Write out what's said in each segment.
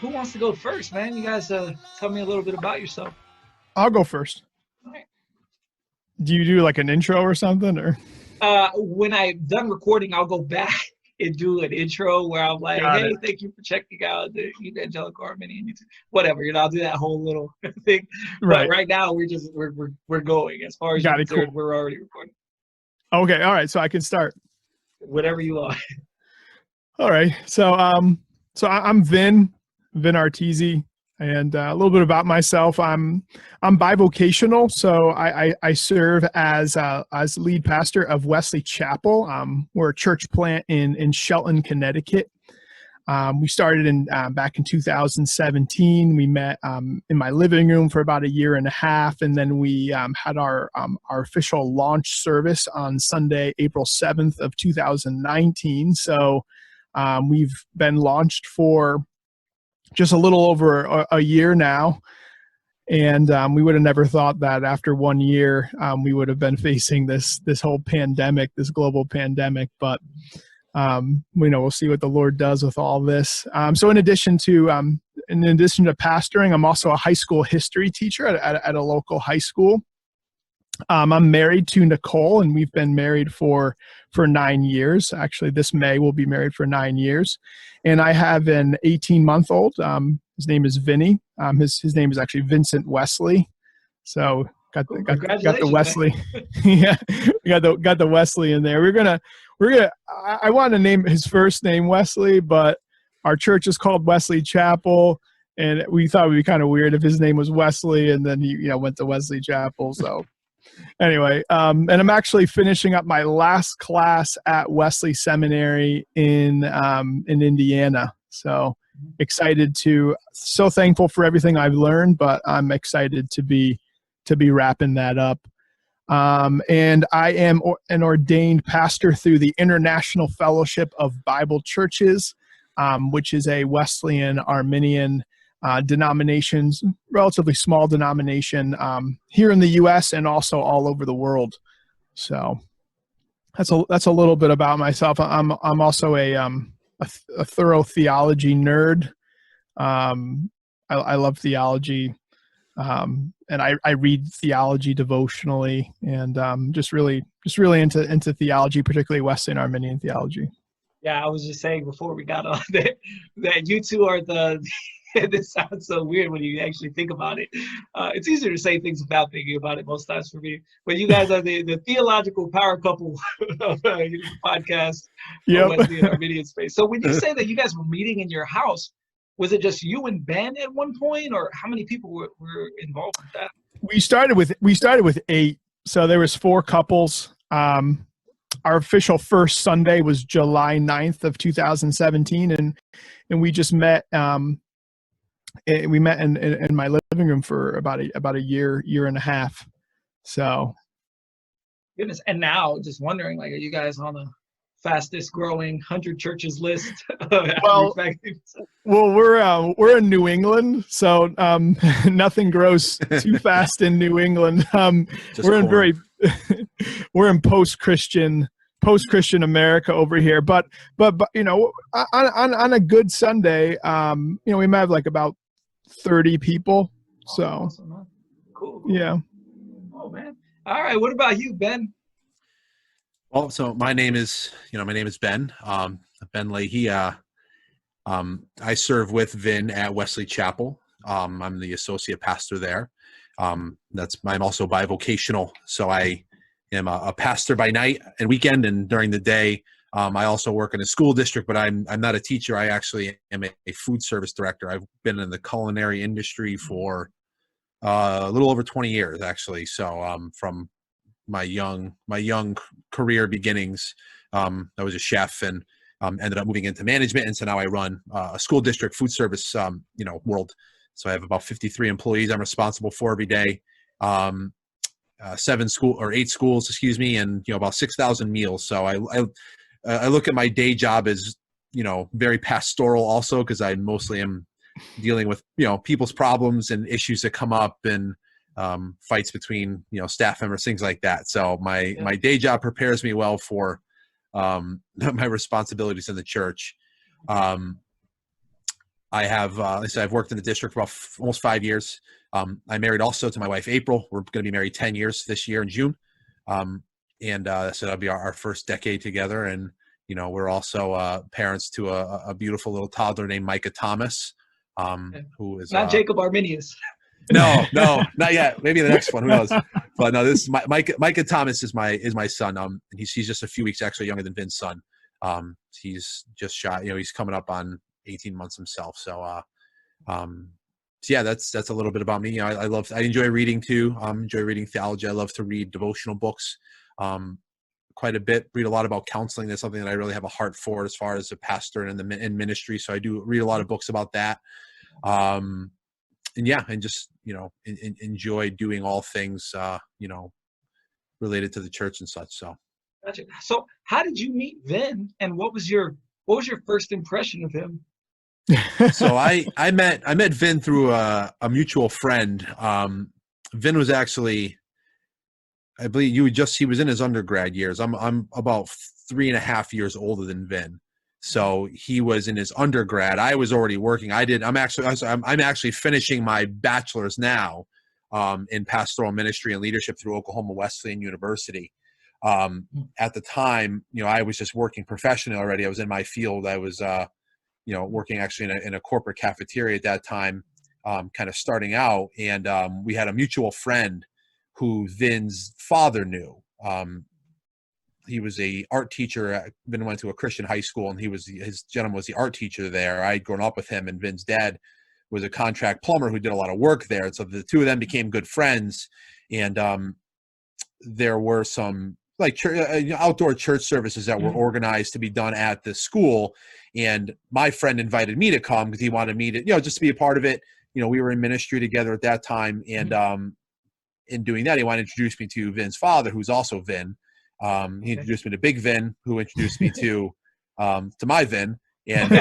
who wants to go first, man? You guys tell me a little bit about yourself. I'll go first. All right. Do you do like an intro or something, or? When I'm done recording, I'll go back and do an intro where I'm like, hey, thank you for checking out the Evangelical Arminian YouTube. Whatever, I'll do that whole little thing. Right. But right now, we're going. As far as you're concerned, cool. We're already recording. Okay, all right, so I can start. Whatever you want. All right, so I'm Vin Arteezy, and a little bit about myself. I'm bivocational, so I serve as lead pastor of Wesley Chapel. We're a church plant in Shelton, Connecticut. We started back in 2017. We met in my living room for about a year and a half, and then we had our official launch service on Sunday, April 7th of 2019. So we've been launched for just a little over a year now. And we would have never thought that after 1 year, we would have been facing this whole pandemic, this global pandemic. But, we'll see what the Lord does with all this. So in addition to pastoring, I'm also a high school history teacher at a local high school. I'm married to Nicole, and we've been married for 9 years. Actually, this May we'll be married for 9 years. And I have an 18-month-old. His name is Vinny. His name is actually Vincent Wesley. So got the Wesley. Yeah, got the Wesley in there. I want to name his first name Wesley, but our church is called Wesley Chapel, and we thought it would be kind of weird if his name was Wesley and then he went to Wesley Chapel. So anyway, and I'm actually finishing up my last class at Wesley Seminary in Indiana. So so thankful for everything I've learned, but I'm excited to be wrapping that up. And I am an ordained pastor through the International Fellowship of Bible Churches, which is a Wesleyan Arminian denominations, relatively small denomination here in the U.S. and also all over the world. So that's a little bit about myself. I'm also a thorough theology nerd. I love theology, and I read theology devotionally, and just really into theology, particularly Wesleyan Arminian theology. Yeah, I was just saying before we got on that you two are this sounds so weird when you actually think about it. It's easier to say things without thinking about it most times for me. But you guys are the theological power couple of the podcast. Yep. Wesleyan Arminian space. So when you say that you guys were meeting in your house, was it just you and Ben at one point, or how many people were involved with that? We started with 8, so there was 4 couples. Our official first Sunday was July 9th of 2017, and we just met. We met in my living room for about a year and a half. So, goodness. And now, just wondering, like, are you guys on the fastest growing 100 churches list? Well, we're in New England, so nothing grows too fast in New England. We're in post-Christian America over here, but on a good Sunday, we might have like about 30 people. So awesome, cool. Yeah. Oh man. All right. What about you, Ben? Well, so my name is Ben. Ben Leahy. I serve with Vin at Wesley Chapel. I'm the associate pastor there. I'm also bivocational, so I am a pastor by night and weekend, and during the day, I also work in a school district. But I'm not a teacher. I actually am a food service director. I've been in the culinary industry for a little over 20 years, actually. So from my young career beginnings, I was a chef and ended up moving into management, and so now I run a school district food service world. So I have about 53 employees I'm responsible for every day. 8 schools, and about 6,000 meals. So I look at my day job as very pastoral also, because I mostly am dealing with people's problems and issues that come up, and fights between staff members, things like that. So my day job prepares me well for my responsibilities in the church. I have, like I said, I've worked in the district for about almost 5 years. I'm married also to my wife, April. We're going to be married 10 years this year in June. So that'll be our first decade together. And, we're also parents to a beautiful little toddler named Micah Thomas, who is not Jacob Arminius. No, not yet. Maybe the next one. Who knows? But no, this is Micah Thomas is my son. And he's just a few weeks actually younger than Vin's son. He's just shy. He's coming up on 18 months himself. So, yeah, that's a little bit about me. I enjoy reading too. Enjoy reading theology. I love to read devotional books. Quite a bit. Read a lot about counseling. That's something that I really have a heart for as far as a pastor and in ministry. So I do read a lot of books about that. And just enjoy doing all things related to the church and such. So, gotcha. So, how did you meet Vin, and what was your first impression of him? So I met Vin through a mutual friend. Vin was actually, I believe he was in his undergrad years. I'm about 3.5 years older than Vin. So he was in his undergrad. I was already working. I'm actually finishing my bachelor's now in pastoral ministry and leadership through Oklahoma Wesleyan University. At the time, I was just working professionally already. I was in my field. I was, working actually in a corporate cafeteria at that time, kind of starting out. And we had a mutual friend who Vin's father knew. He was a art teacher. Vin went to a Christian high school, and his gentleman was the art teacher there. I'd grown up with him, and Vin's dad was a contract plumber who did a lot of work there. And so the two of them became good friends. And there were some outdoor church services that were organized to be done at the school. And my friend invited me to come because he wanted me to, just to be a part of it. We were in ministry together at that time. And in doing that, he wanted to introduce me to Vin's father, who's also Vin. He introduced me to Big Vin, who introduced me to my Vin. And,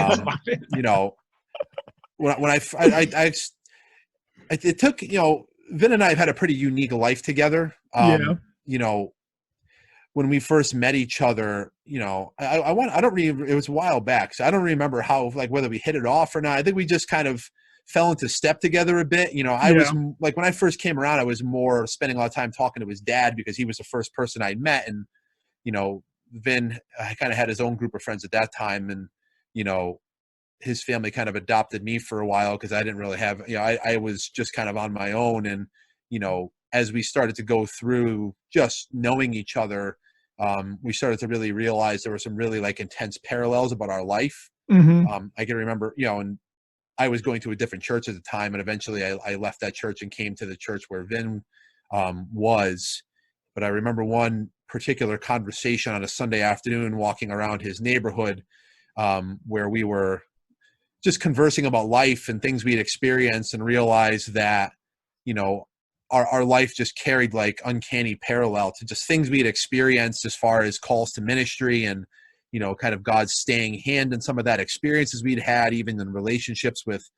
it took, Vin and I have had a pretty unique life together. When we first met each other, it was a while back, so I don't remember whether we hit it off or not. I think we just kind of fell into step together a bit. I was like, when I first came around, I was more spending a lot of time talking to his dad because he was the first person I'd met. And, Vin kind of had his own group of friends at that time. And, his family kind of adopted me for a while because I didn't really have, I was just kind of on my own. And, as we started to go through just knowing each other, we started to really realize there were some really intense parallels about our life. I can remember, and I was going to a different church at the time, and eventually I left that church and came to the church where Vin was. But I remember one particular conversation on a Sunday afternoon walking around his neighborhood where we were just conversing about life and things we had experienced, and realized that, our life just carried uncanny parallel to just things we had experienced as far as calls to ministry and, kind of God's staying hand in some of that experiences we'd had, even in relationships with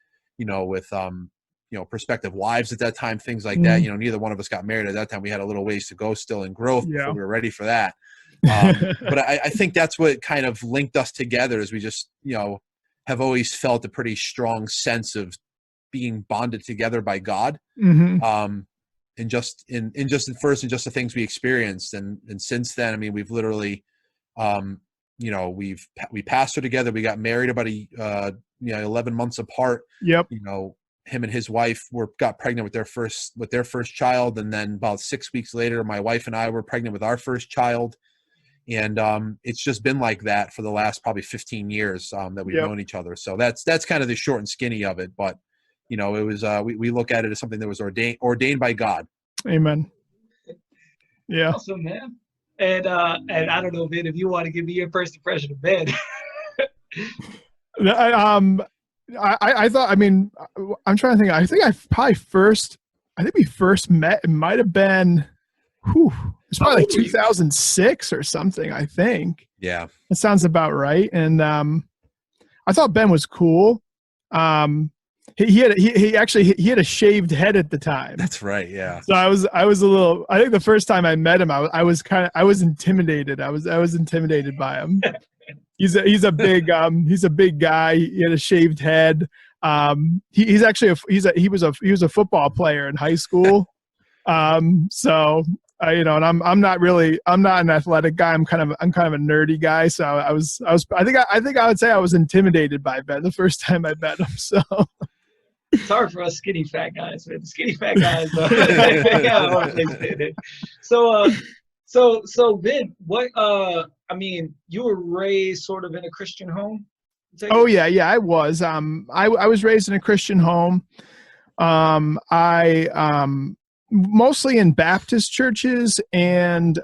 prospective wives at that time, things like that. Neither one of us got married at that time. We had a little ways to go still in growth before we were ready for that. But I think that's what kind of linked us together, is we just, have always felt a pretty strong sense of being bonded together by God. And just in the things we experienced. And since then, I mean, we've literally, we pastored together. We got married about 11 months apart. Yep. Him and his wife got pregnant with their first child. And then about 6 weeks later, my wife and I were pregnant with our first child. And it's just been like that for the last probably 15 years that we've known each other. So that's kind of the short and skinny of it. But it was we look at it as something that was ordained by God. Amen. Yeah. Awesome, man. And I don't know, Vin, if you want to give me your first impression of Ben. I thought, I mean, I'm trying to think. I think we first met. It might have been, it's probably 2006 or something, I think. Yeah. That sounds about right. And I thought Ben was cool. He had a shaved head at the time. That's right. Yeah. So I was a little, I think the first time I met him, I was intimidated. I was intimidated by him. He's a big guy. He had a shaved head. He's actually he was a football player in high school. So you know, and I'm not an athletic guy. I'm kind of a nerdy guy. So I think I would say I was intimidated by Ben the first time I met him. So it's hard for us skinny fat guys, man. The skinny fat guys, they got a hard place to fit. So Ben, what I mean, you were raised sort of in a Christian home? Oh yeah, I was. I was raised in a Christian home. Mostly in Baptist churches and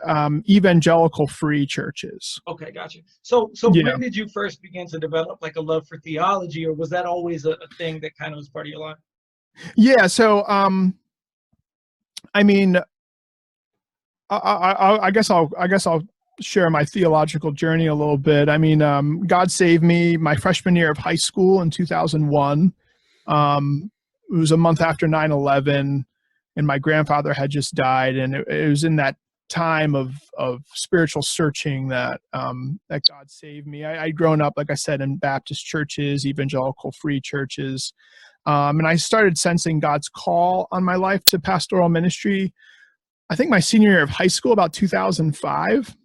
evangelical free churches. Okay, gotcha. So when did you first begin to develop like a love for theology, or was that always a thing that kind of was part of your life? Yeah. So I mean, I guess I'll share my theological journey a little bit. I mean, God saved me my freshman year of high school in 2001. It was a month after 9/11. And my grandfather had just died, and it was in that time of spiritual searching that God saved me. I'd grown up, like I said, in Baptist churches, evangelical free churches, and I started sensing God's call on my life to pastoral ministry. I think my senior year of high school, about 2005,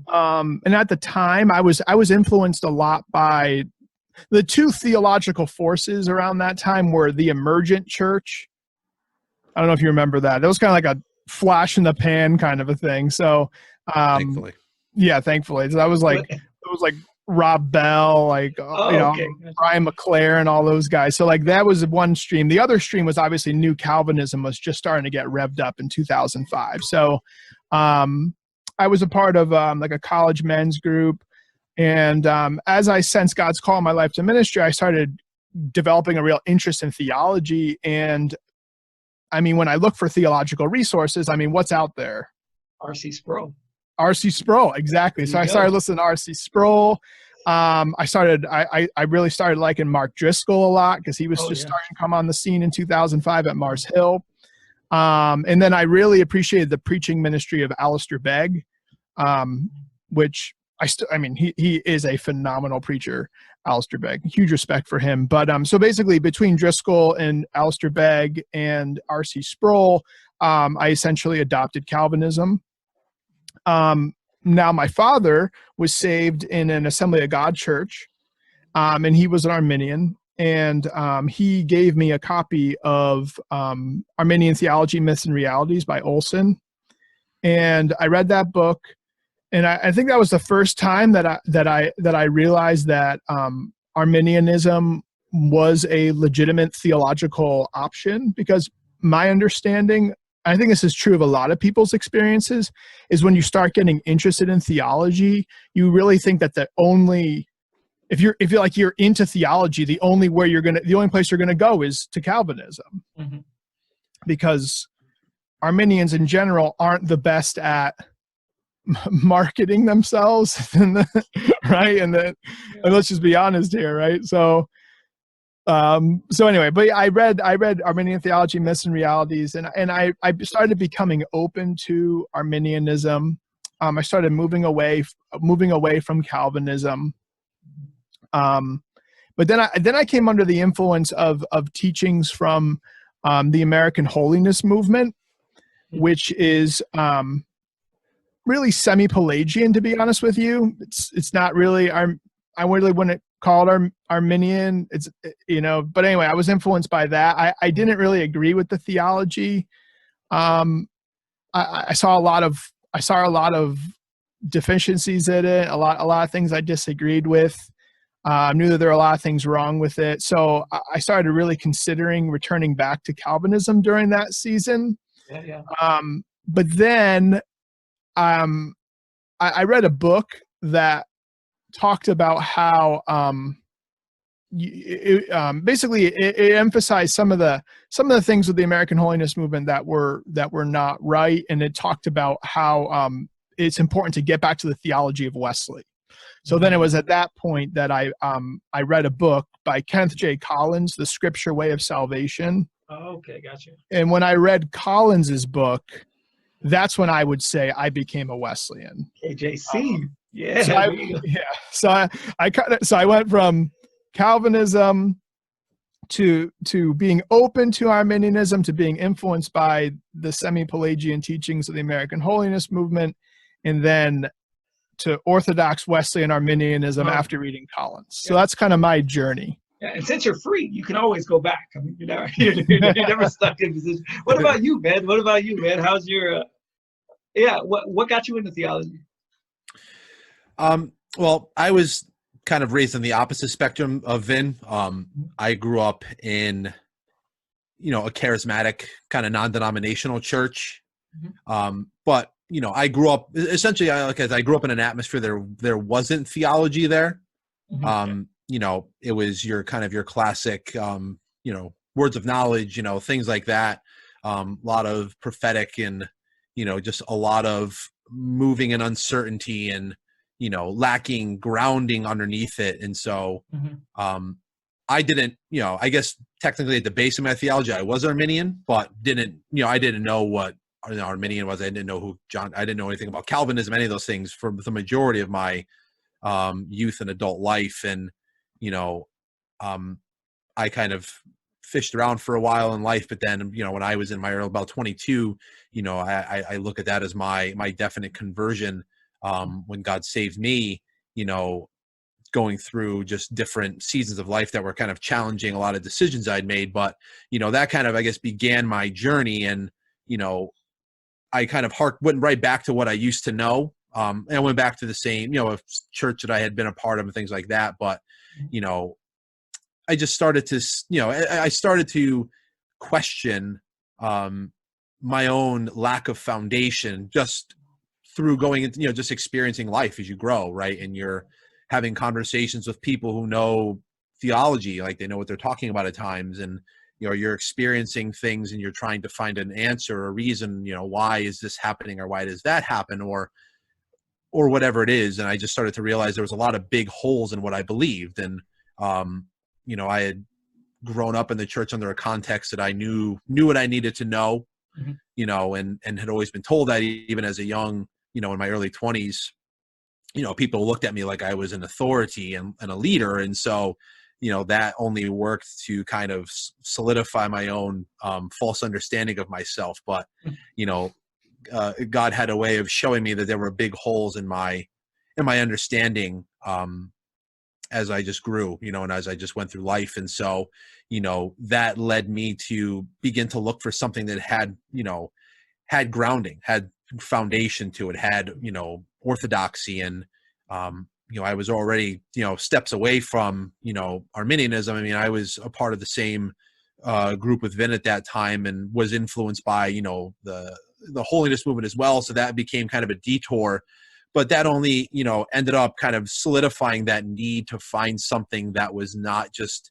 and at the time, I was influenced a lot by the two theological forces around that time were the emergent church. I don't know if you remember that. It was kind of like a flash in the pan kind of a thing. So, thankfully. Yeah, thankfully. So that was like, it was like Rob Bell, like, Brian McClare and all those guys. So like that was one stream. The other stream was obviously New Calvinism was just starting to get revved up in 2005. So, I was a part of like a college men's group. And as I sensed God's call in my life to ministry, I started developing a real interest in theology. And I mean, when I look for theological resources, I mean, what's out there? R.C. Sproul. R.C. Sproul, exactly. So I started listening to R.C. Sproul. I really started liking Mark Driscoll a lot because he was starting to come on the scene in 2005 at Mars Hill. And then I really appreciated the preaching ministry of Alistair Begg, which he is a phenomenal preacher. Alistair Begg, huge respect for him. But so basically between Driscoll and Alistair Begg and R.C. Sproul, I essentially adopted Calvinism. Now my father was saved in an Assembly of God church, and he was an Arminian. And he gave me a copy of Arminian Theology, Myths and Realities by Olson. And I read that book. And I think that was the first time that I realized that Arminianism was a legitimate theological option, because my understanding, I think this is true of a lot of people's experiences, is when you start getting interested in theology, you really think that if you're like you're into theology, the only place you're gonna go is to Calvinism, because Arminians in general aren't the best at marketing themselves, right? And let's just be honest here, right? So anyway, but I read Arminian Theology, Myths and Realities, and I started becoming open to Arminianism. I started moving away from Calvinism. But then I came under the influence of teachings from the American Holiness Movement, which is really semi-Pelagian, to be honest with you. It's not really I really wouldn't call it Arminian. It's but anyway, I was influenced by that. I didn't really agree with the theology. I saw a lot of deficiencies in it. A lot of things I disagreed with. I knew that there were a lot of things wrong with it. So I started really considering returning back to Calvinism during that season. But then I read a book that talked about how basically it emphasized some of the things with the American Holiness Movement that were not right, and it talked about how it's important to get back to the theology of Wesley. So then it was at that point that I read a book by Kenneth J. Collins, The Scripture Way of Salvation. Oh, okay, gotcha. And when I read Collins's book, that's when I would say I became a Wesleyan. KJC. So I went from Calvinism to being open to Arminianism, to being influenced by the semi-Pelagian teachings of the American Holiness movement, and then to Orthodox Wesleyan Arminianism after reading Collins. So that's kind of my journey. Yeah, and since you're free, you can always go back. I mean, you're never stuck in a position. What about you, man? What about you, man? How's your what got you into theology? Well, I was kind of raised on the opposite spectrum of Vin. I grew up in, a charismatic kind of non-denominational church. But, I grew up essentially, I grew up in an atmosphere there wasn't theology there. It was your classic, words of knowledge, things like that. A lot of prophetic and, just a lot of moving in uncertainty and, lacking grounding underneath it. And so I didn't, I guess technically at the base of my theology, I was Arminian, but I didn't know what Arminian was. I didn't know I didn't know anything about Calvinism, any of those things for the majority of my youth and adult life. And, I kind of fished around for a while in life, but then, when I was in my early, about 22, I look at that as my definite conversion. When God saved me, going through just different seasons of life that were kind of challenging a lot of decisions I'd made. But, that kind of, I guess, began my journey. And, I kind of went right back to what I used to know. And I went back to the same, church that I had been a part of and things like that. But, I just started to, I started to question my own lack of foundation just through going into, just experiencing life as you grow, right? And you're having conversations with people who know theology, like they know what they're talking about at times. And, you're experiencing things and you're trying to find an answer or a reason, why is this happening or why does that happen or whatever it is. And I just started to realize there was a lot of big holes in what I believed. And, I had grown up in the church under a context that I knew what I needed to know, and had always been told that even as a young, in my early 20s, people looked at me like I was an authority and a leader. And so, that only worked to kind of solidify my own false understanding of myself. But, God had a way of showing me that there were big holes in my understanding as I just grew, and as I just went through life. And so, that led me to begin to look for something that had grounding, had foundation to it, had, orthodoxy. And, I was already, steps away from, Arminianism. I mean, I was a part of the same group with Vin at that time and was influenced by, the holiness movement as well. So that became kind of a detour, but that only, ended up kind of solidifying that need to find something that was not just,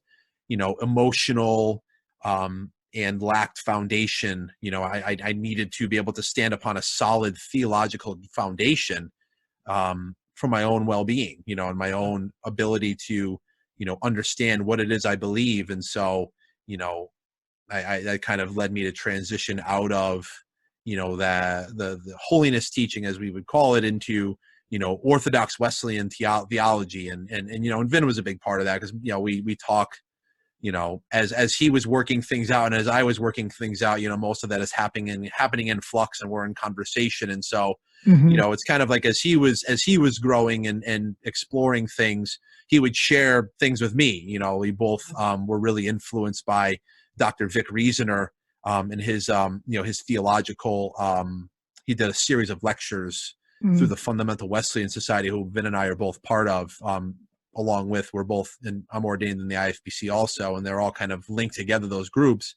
emotional and lacked foundation. I needed to be able to stand upon a solid theological foundation for my own well-being, and my own ability to, understand what it is I believe. And so, that kind of led me to transition out of, the holiness teaching, as we would call it, into, Orthodox Wesleyan theology. And Vin was a big part of that because, we talk, as he was working things out and as I was working things out, most of that is happening in flux and we're in conversation. And so, it's kind of like as he was growing and exploring things, he would share things with me. We both were really influenced by Dr. Vic Reasoner and his theological, he did a series of lectures through the Fundamental Wesleyan Society, who Vin and I are both part of, along with, I'm ordained in the IFBC also, and they're all kind of linked together, those groups.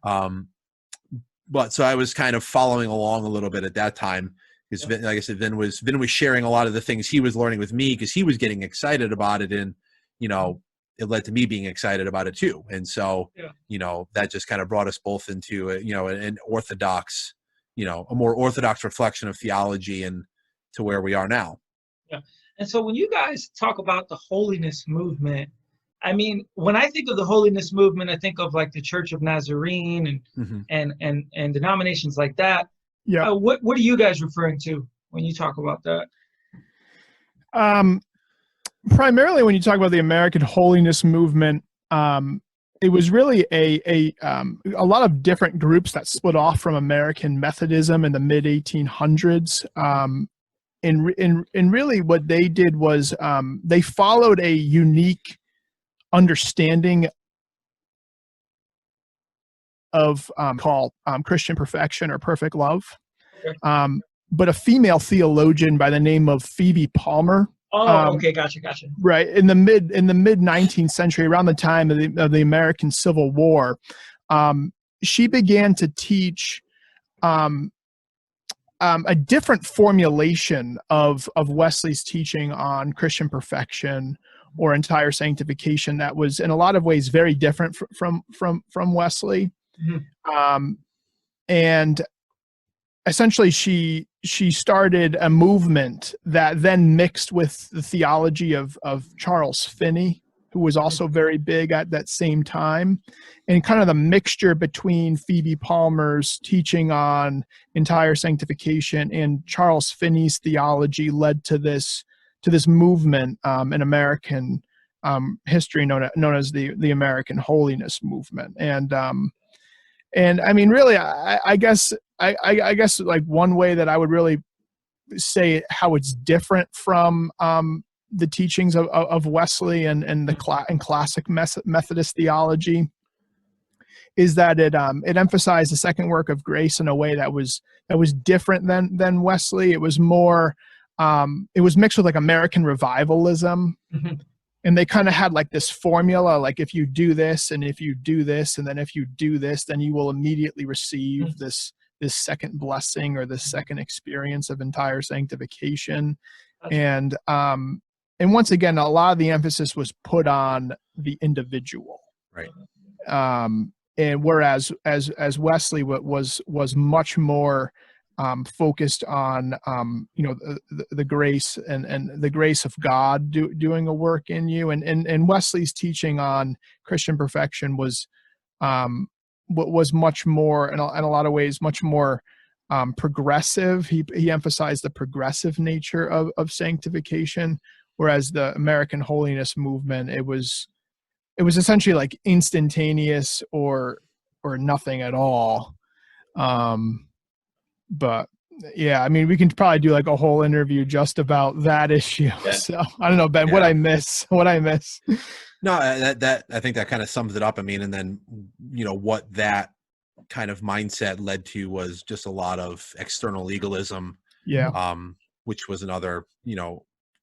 But so I was kind of following along a little bit at that time, because like I said, Vin was sharing a lot of the things he was learning with me because he was getting excited about it. And, it led to me being excited about it too. And so, that just kind of brought us both into, an orthodox, a more orthodox reflection of theology and to where we are now. Yeah. And so when you guys talk about the holiness movement, I mean, when I think of the holiness movement, I think of like the Church of Nazarene and denominations like that. Yeah. What are you guys referring to when you talk about that? Primarily when you talk about the American holiness movement, it was really a lot of different groups that split off from American Methodism in the mid 1800s. And really what they did was they followed a unique understanding of called Christian perfection or perfect love. But a female theologian by the name of Phoebe Palmer. Okay, gotcha. Right in the mid 19th century, around the time of the American Civil War, she began to teach a different formulation of Wesley's teaching on Christian perfection or entire sanctification that was in a lot of ways very different from Wesley. Mm-hmm. And essentially she started a movement that then mixed with the theology of Charles Finney, who was also very big at that same time. And kind of the mixture between Phoebe Palmer's teaching on entire sanctification and Charles Finney's theology led to this movement in American history known as the American Holiness Movement. And I mean, really, I guess like one way that I would really say how it's different from the teachings of Wesley and classic Methodist theology is that it emphasized the second work of grace in a way that was different than Wesley. It was more it was mixed with like American revivalism. Mm-hmm. And they kind of had like this formula, like if you do this, and if you do this, and then if you do this, then you will immediately receive this second blessing or this second experience of entire sanctification. And once again, a lot of the emphasis was put on the individual. Right. And whereas as Wesley was much more focused on the grace and the grace of God doing a work in you, and Wesley's teaching on Christian perfection was much more in a lot of ways much more progressive. He emphasized the progressive nature of sanctification, whereas the American Holiness Movement it was essentially like instantaneous or nothing at all. But yeah, I mean, we can probably do like a whole interview just about that issue. Yeah. So I don't know, Ben, what I miss. No, that I think that kind of sums it up. I mean, and then, what that kind of mindset led to was just a lot of external legalism. Yeah. Which was another,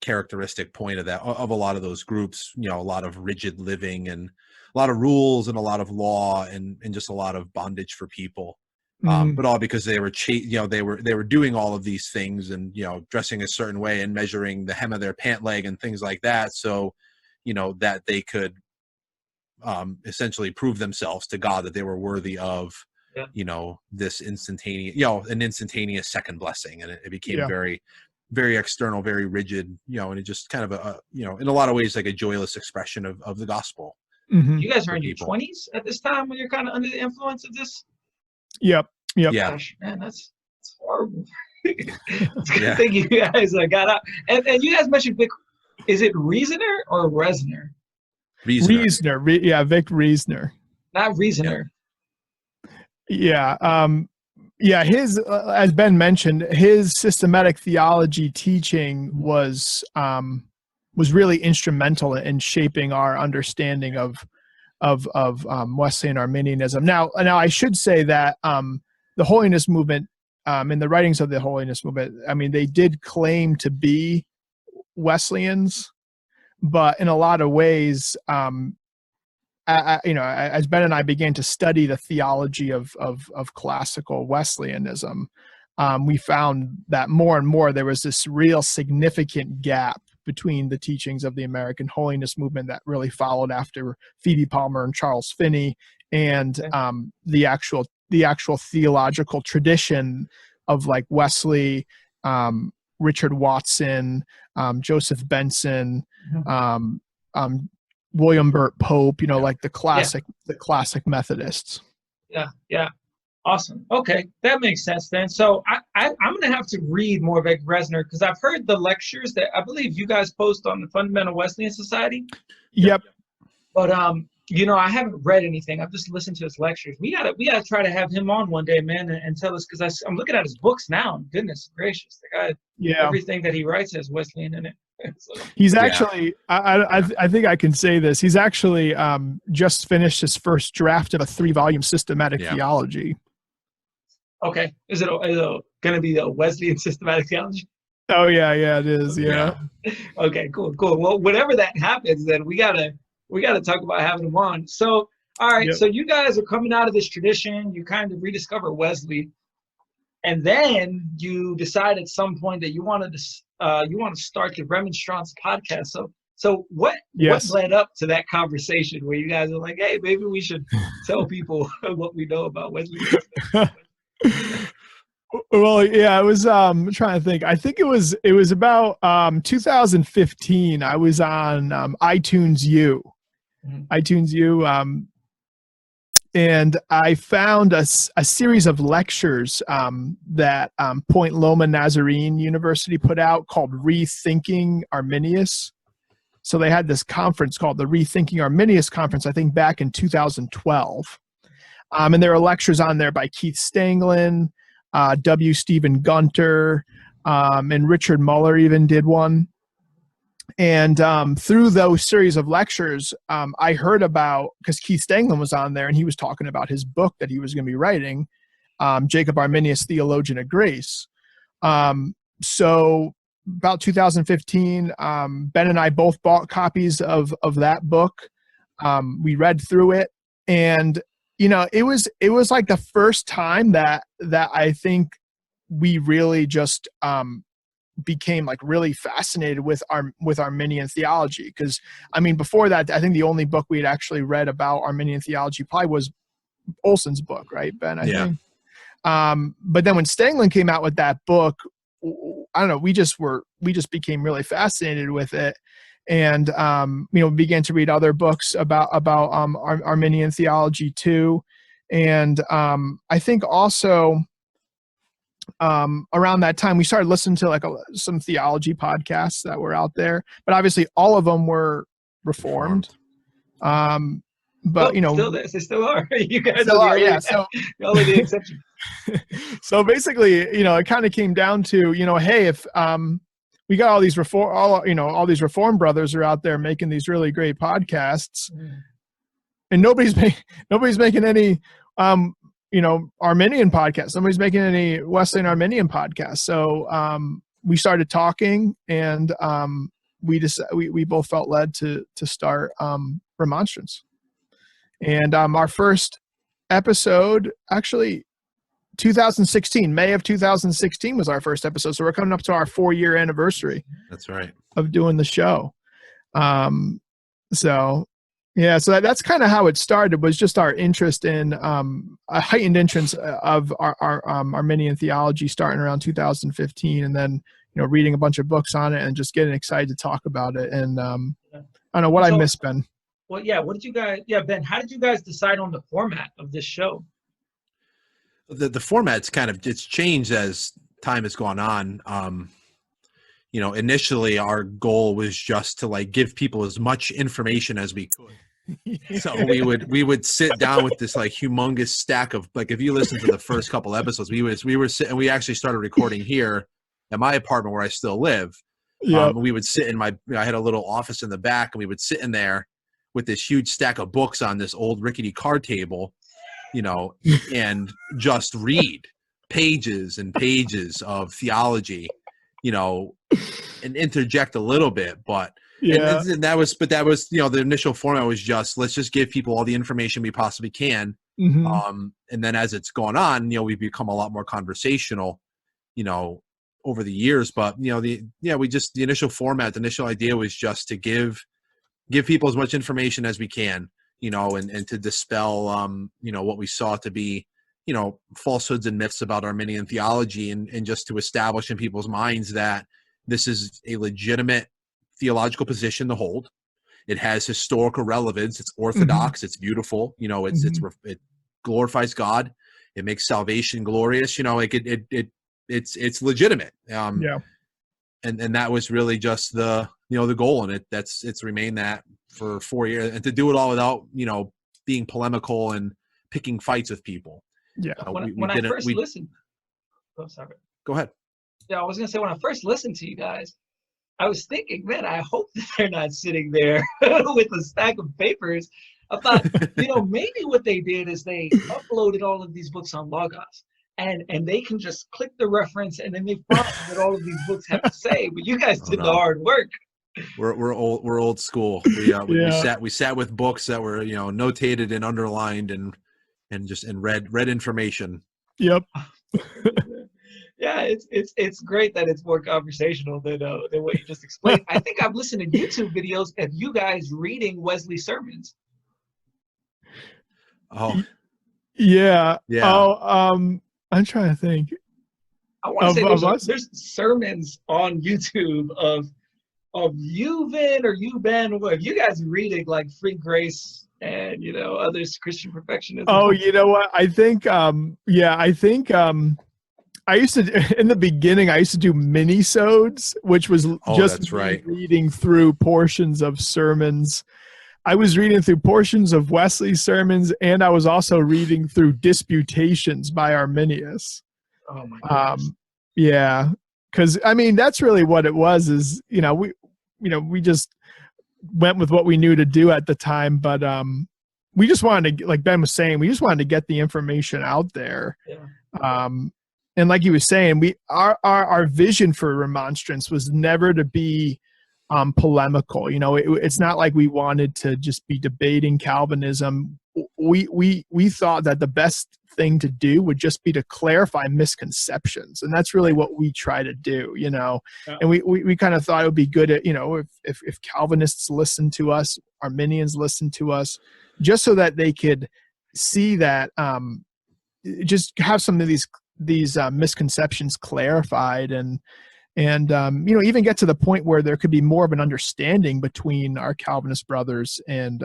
characteristic point of a lot of those groups, a lot of rigid living and a lot of rules and a lot of law and just a lot of bondage for people. But all because they were, they were doing all of these things and, dressing a certain way and measuring the hem of their pant leg and things like that. So, that they could essentially prove themselves to God that they were worthy of, this instantaneous, an instantaneous second blessing. And it became very, very external, very rigid, and it just kind of in a lot of ways, like a joyless expression of the gospel. Mm-hmm. You guys are in your 20s at this time when you're kind of under the influence of this? Yep. Yeah. Gosh, man, that's horrible. It's good thing you guys got out. And you guys mentioned Vic. Is it Reasoner or Resner? Reasoner. Vic Reasoner. Not Reasoner. Yeah. His, as Ben mentioned, his systematic theology teaching was really instrumental in shaping our understanding of Wesleyan Arminianism. Now I should say that the Holiness Movement, in the writings of the Holiness Movement, I mean, they did claim to be Wesleyans, but in a lot of ways, as Ben and I began to study the theology of classical Wesleyanism, we found that more and more there was this real significant gap between the teachings of the American Holiness Movement that really followed after Phoebe Palmer and Charles Finney, and the actual theological tradition of like Wesley, Richard Watson, Joseph Benson, William Burt Pope, like the classic Methodists. Yeah. Awesome. Okay, that makes sense then. So I'm going to have to read more of Vic Resner because I've heard the lectures that I believe you guys post on the Fundamental Wesleyan Society. Yep. But I haven't read anything. I've just listened to his lectures. We gotta try to have him on one day, man, and tell us, because I'm looking at his books now. And goodness gracious, the guy, everything that he writes has Wesleyan in it. So, he's actually, I think I can say this. He's actually just finished his first draft of a 3-volume systematic theology. Okay, is it going to be a Wesleyan systematic theology? Oh yeah, it is. Yeah. Okay, cool. Well, whenever that happens, then we gotta talk about having him on. So, all right. So you guys are coming out of this tradition. You kind of rediscover Wesley, and then you decide at some point that you want to start the Remonstrance Podcast. So what led up to that conversation where you guys are like, hey, maybe we should tell people what we know about Wesley? Well, yeah, it was. I'm trying to think. I think it was about 2015. I was on iTunes U, and I found a series of lectures that Point Loma Nazarene University put out called Rethinking Arminius. So they had this conference called the Rethinking Arminius Conference, I think back in 2012. And there were lectures on there by Keith Stanglin, W. Stephen Gunter, and Richard Muller even did one. And through those series of lectures, I heard about, because Keith Stanglin was on there and he was talking about his book that he was going to be writing, Jacob Arminius, Theologian of Grace. So about 2015, Ben and I both bought copies of that book. We read through it, and it was like the first time that I think we really just became like really fascinated with Arminian theology. Because I mean, before that, I think the only book we had actually read about Arminian theology probably was Olson's book, right, Ben? I think. But then when Stanglin came out with that book, I don't know, we just became really fascinated with it. And began to read other books about Arminian theology too. And I think also around that time we started listening to some theology podcasts that were out there, but obviously all of them were reformed. But they still are. You guys still are, yeah. So only the exception. So basically, it kind of came down to, hey, if we got all these reform brothers are out there making these really great podcasts, and nobody's making any Arminian podcasts. Nobody's making any Wesleyan Arminian podcasts. So we started talking, and we both felt led to start Remonstrance. And our first episode, actually 2016, May of 2016 was our first episode. So we're coming up to our 4-year anniversary. That's right. Of doing the show. So that's kind of how it started, was just our interest in a heightened interest of our Arminian theology starting around 2015, and then reading a bunch of books on it and just getting excited to talk about it. And I don't know what I missed, Ben. Well, yeah. What did you guys? Yeah, Ben. How did you guys decide on the format of this show? The format's it's changed as time has gone on. Initially our goal was just to give people as much information as we could. So we would sit down with this humongous stack of, if you listen to the first couple episodes, we were sitting, we actually started recording here at my apartment where I still live. We would sit in I had a little office in the back, and we would sit in there with this huge stack of books on this old rickety card table, and just read pages and pages of theology, and interject a little bit, but and that was the initial format was just, let's just give people all the information we possibly can. And then as it's gone on, we've become a lot more conversational, over the years. But the initial format, the initial idea was just to give people as much information as we can, and to dispel what we saw to be falsehoods and myths about Arminian theology, and just to establish in people's minds that this is a legitimate theological position to hold. It has historical relevance. It's orthodox. It's beautiful. It glorifies God. It makes salvation glorious. It's legitimate. And that was really just the the goal, and it's remained that for 4 years, and to do it all without, being polemical and picking fights with people. Yeah. When I first listened, oh, sorry. Go ahead. Yeah, I was gonna say, when I first listened to you guys, I was thinking, man, I hope that they're not sitting there with a stack of papers. I thought, maybe what they did is they uploaded all of these books on Logos, and they can just click the reference, and then they find what all of these books have to say. But you guys did the hard work. We're old school. We sat with books that were notated and underlined and read information. Yep. Yeah, it's great that it's more conversational than what you just explained. I think I've listened to YouTube videos of you guys reading Wesley sermons. Oh, yeah. Yeah. Oh, I'm trying to think. I want to say there's sermons on YouTube of you, Vin, or you, Ben, or you guys reading like Free Grace and others, Christian Perfectionism. Oh, you know what? I think I used to, in the beginning, I used to do mini-sodes, which was just reading through portions of sermons. I was reading through portions of Wesley's sermons, and I was also reading through disputations by Arminius. Oh my gosh. Yeah, because that's really what it was. Is we just went with what we knew to do at the time, but we just wanted to, like Ben was saying, we just wanted to get the information out there. Yeah. And like he was saying, our vision for Remonstrance was never to be polemical. It's not like we wanted to just be debating Calvinism. We thought that the best thing to do would just be to clarify misconceptions, and that's really what we try to do. Yeah. And we kind of thought it would be good at, if Calvinists listen to us, Arminians listen to us, just so that they could see that, just have some of these misconceptions clarified, and even get to the point where there could be more of an understanding between our Calvinist brothers and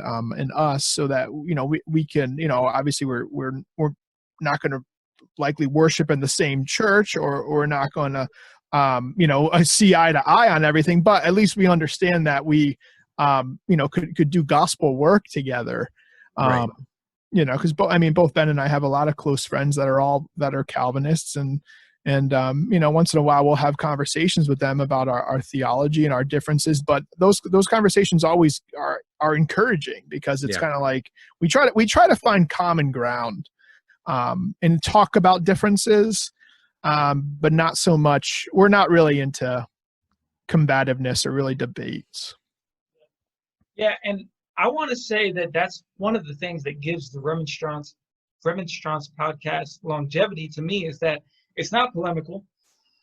us, so that we can, obviously we're not going to likely worship in the same church, or we're not going to see eye to eye on everything, but at least we understand that we could do gospel work together. Right. Because both Ben and I have a lot of close friends that are Calvinists, and once in a while we'll have conversations with them about our theology and our differences. But those conversations always are encouraging, because it's kind of like we try to find common ground, and talk about differences, but not so much. We're not really into combativeness or really debates. Yeah, and I want to say that that's one of the things that gives the Remonstrance podcast longevity to me, is that it's not polemical.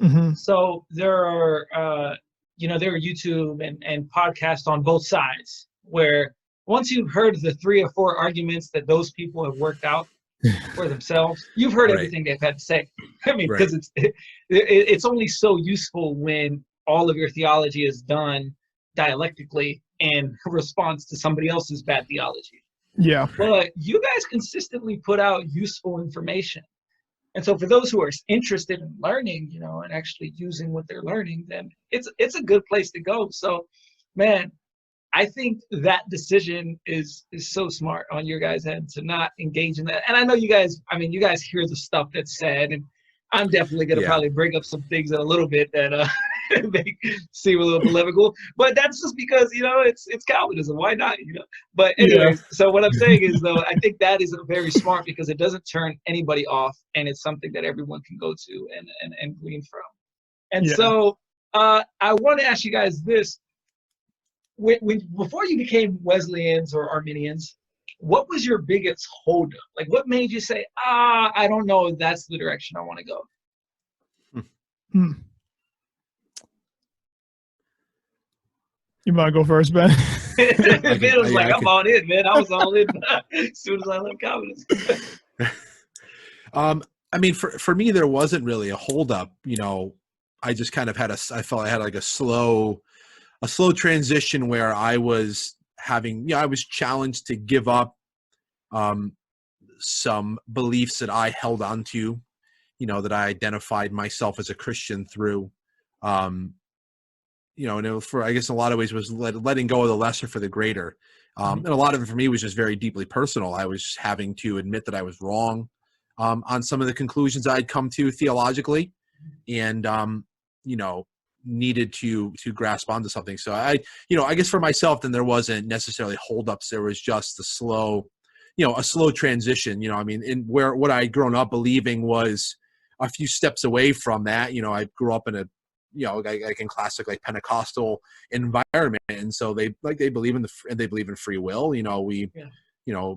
Mm-hmm. So there are YouTube and podcasts on both sides, where once you've heard the 3 or 4 arguments that those people have worked out for themselves, you've heard everything they've had to say. Because it's only so useful when all of your theology is done dialectically in response to somebody else's bad theology. Yeah. But you guys consistently put out useful information. And so for those who are interested in learning, and actually using what they're learning, then it's a good place to go. So, man, I think that decision is so smart on your guys' end to not engage in that. And I know you guys hear the stuff that's said, and I'm definitely going to probably bring up some things in a little bit that they seem a little polemical, but that's just because it's Calvinism. Why not? But anyways, So what I'm saying is, though, I think that is very smart, because it doesn't turn anybody off, and it's something that everyone can go to and glean from. And so I want to ask you guys this: before you became Wesleyans or Arminians, what was your biggest holdup? Like, what made you say, I don't know if that's the direction I want to go? You want to go first, Ben? Ben was like, I'm all in, man. I was all in as soon as I left Calvinism. For me, there wasn't really a holdup. I just kind of I felt I had like a slow transition where I was I was challenged to give up some beliefs that I held on to, that I identified myself as a Christian through. and I guess in a lot of ways was letting go of the lesser for the greater. And a lot of it for me was just very deeply personal. I was having to admit that I was wrong on some of the conclusions I'd come to theologically, and needed to grasp onto something. So I guess for myself, then there wasn't necessarily holdups. There was just a slow transition. What I'd grown up believing was a few steps away from that. I grew up in a like in classic Pentecostal environment, and so they believe in free will. We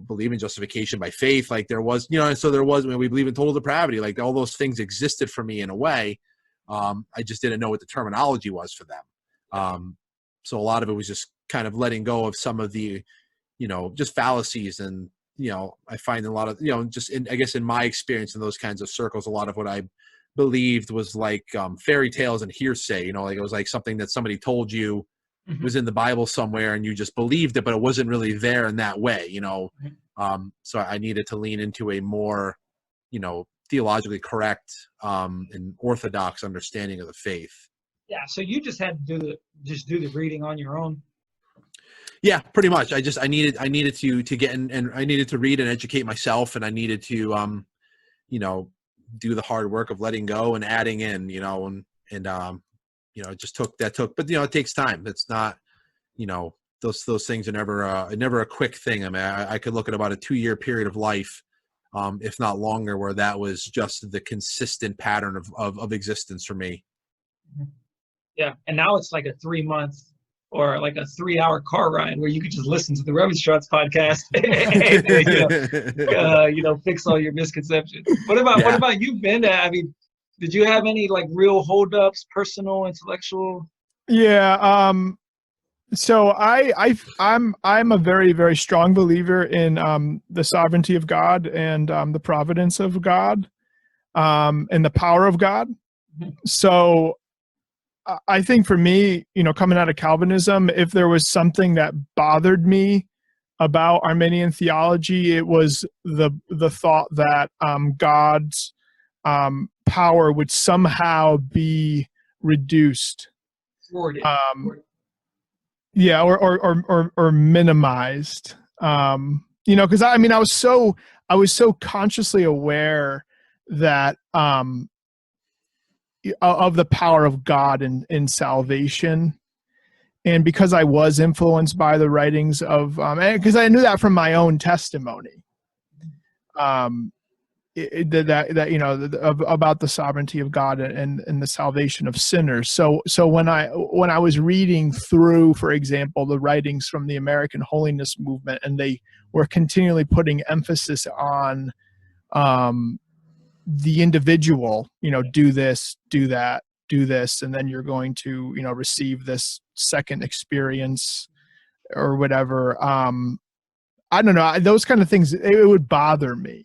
believe in justification by faith. Like there was, and so there was, we believe in total depravity. Like all those things existed for me in a way. I just didn't know what the terminology was for them. So a lot of it was just kind of letting go of some of the, just fallacies. And, I find a lot of, in my experience in those kinds of circles, a lot of what I believed was like fairy tales and hearsay, like it was like something that somebody told you was in the Bible somewhere and you just believed it, but it wasn't really there in that way, so I needed to lean into a more, theologically correct and orthodox understanding of the faith. Yeah, so you just had to do the reading on your own. Yeah, pretty much. I needed to get in, and I needed to read and educate myself, and I needed to do the hard work of letting go and adding in, it just took, but it takes time. It's not, those things are never a quick thing. I mean, I could look at about a 2-year period of life, if not longer, where that was just the consistent pattern of existence for me. Yeah. And now it's like a 3-month or like a 3-hour car ride where you could just listen to the Remonstrance Podcast and, fix all your misconceptions. What about you, Ben? I mean, did you have any like real holdups, personal, intellectual? Yeah. So I'm a very, very strong believer in the sovereignty of God and the providence of God and the power of God. So I think for me, coming out of Calvinism, if there was something that bothered me about Arminian theology, it was the thought that God's power would somehow be reduced. Yeah, or minimized. Because I was so consciously aware that of the power of God in salvation, and because I was influenced by the writings of, because I knew that from my own testimony, about the sovereignty of God and the salvation of sinners. So when I was reading through, for example, the writings from the American Holiness Movement, and they were continually putting emphasis on the individual, do this, do that, do this, and then you're going to, receive this second experience or whatever. I don't know, those kind of things, it would bother me.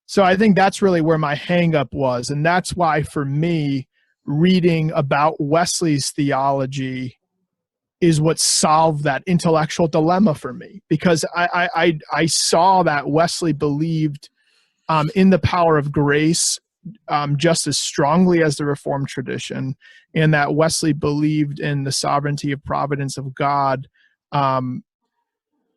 So I think that's really where my hang up was. And that's why for me, reading about Wesley's theology is what solved that intellectual dilemma for me, because I saw that Wesley believed in the power of grace just as strongly as the Reformed tradition, and that Wesley believed in the sovereignty of providence of God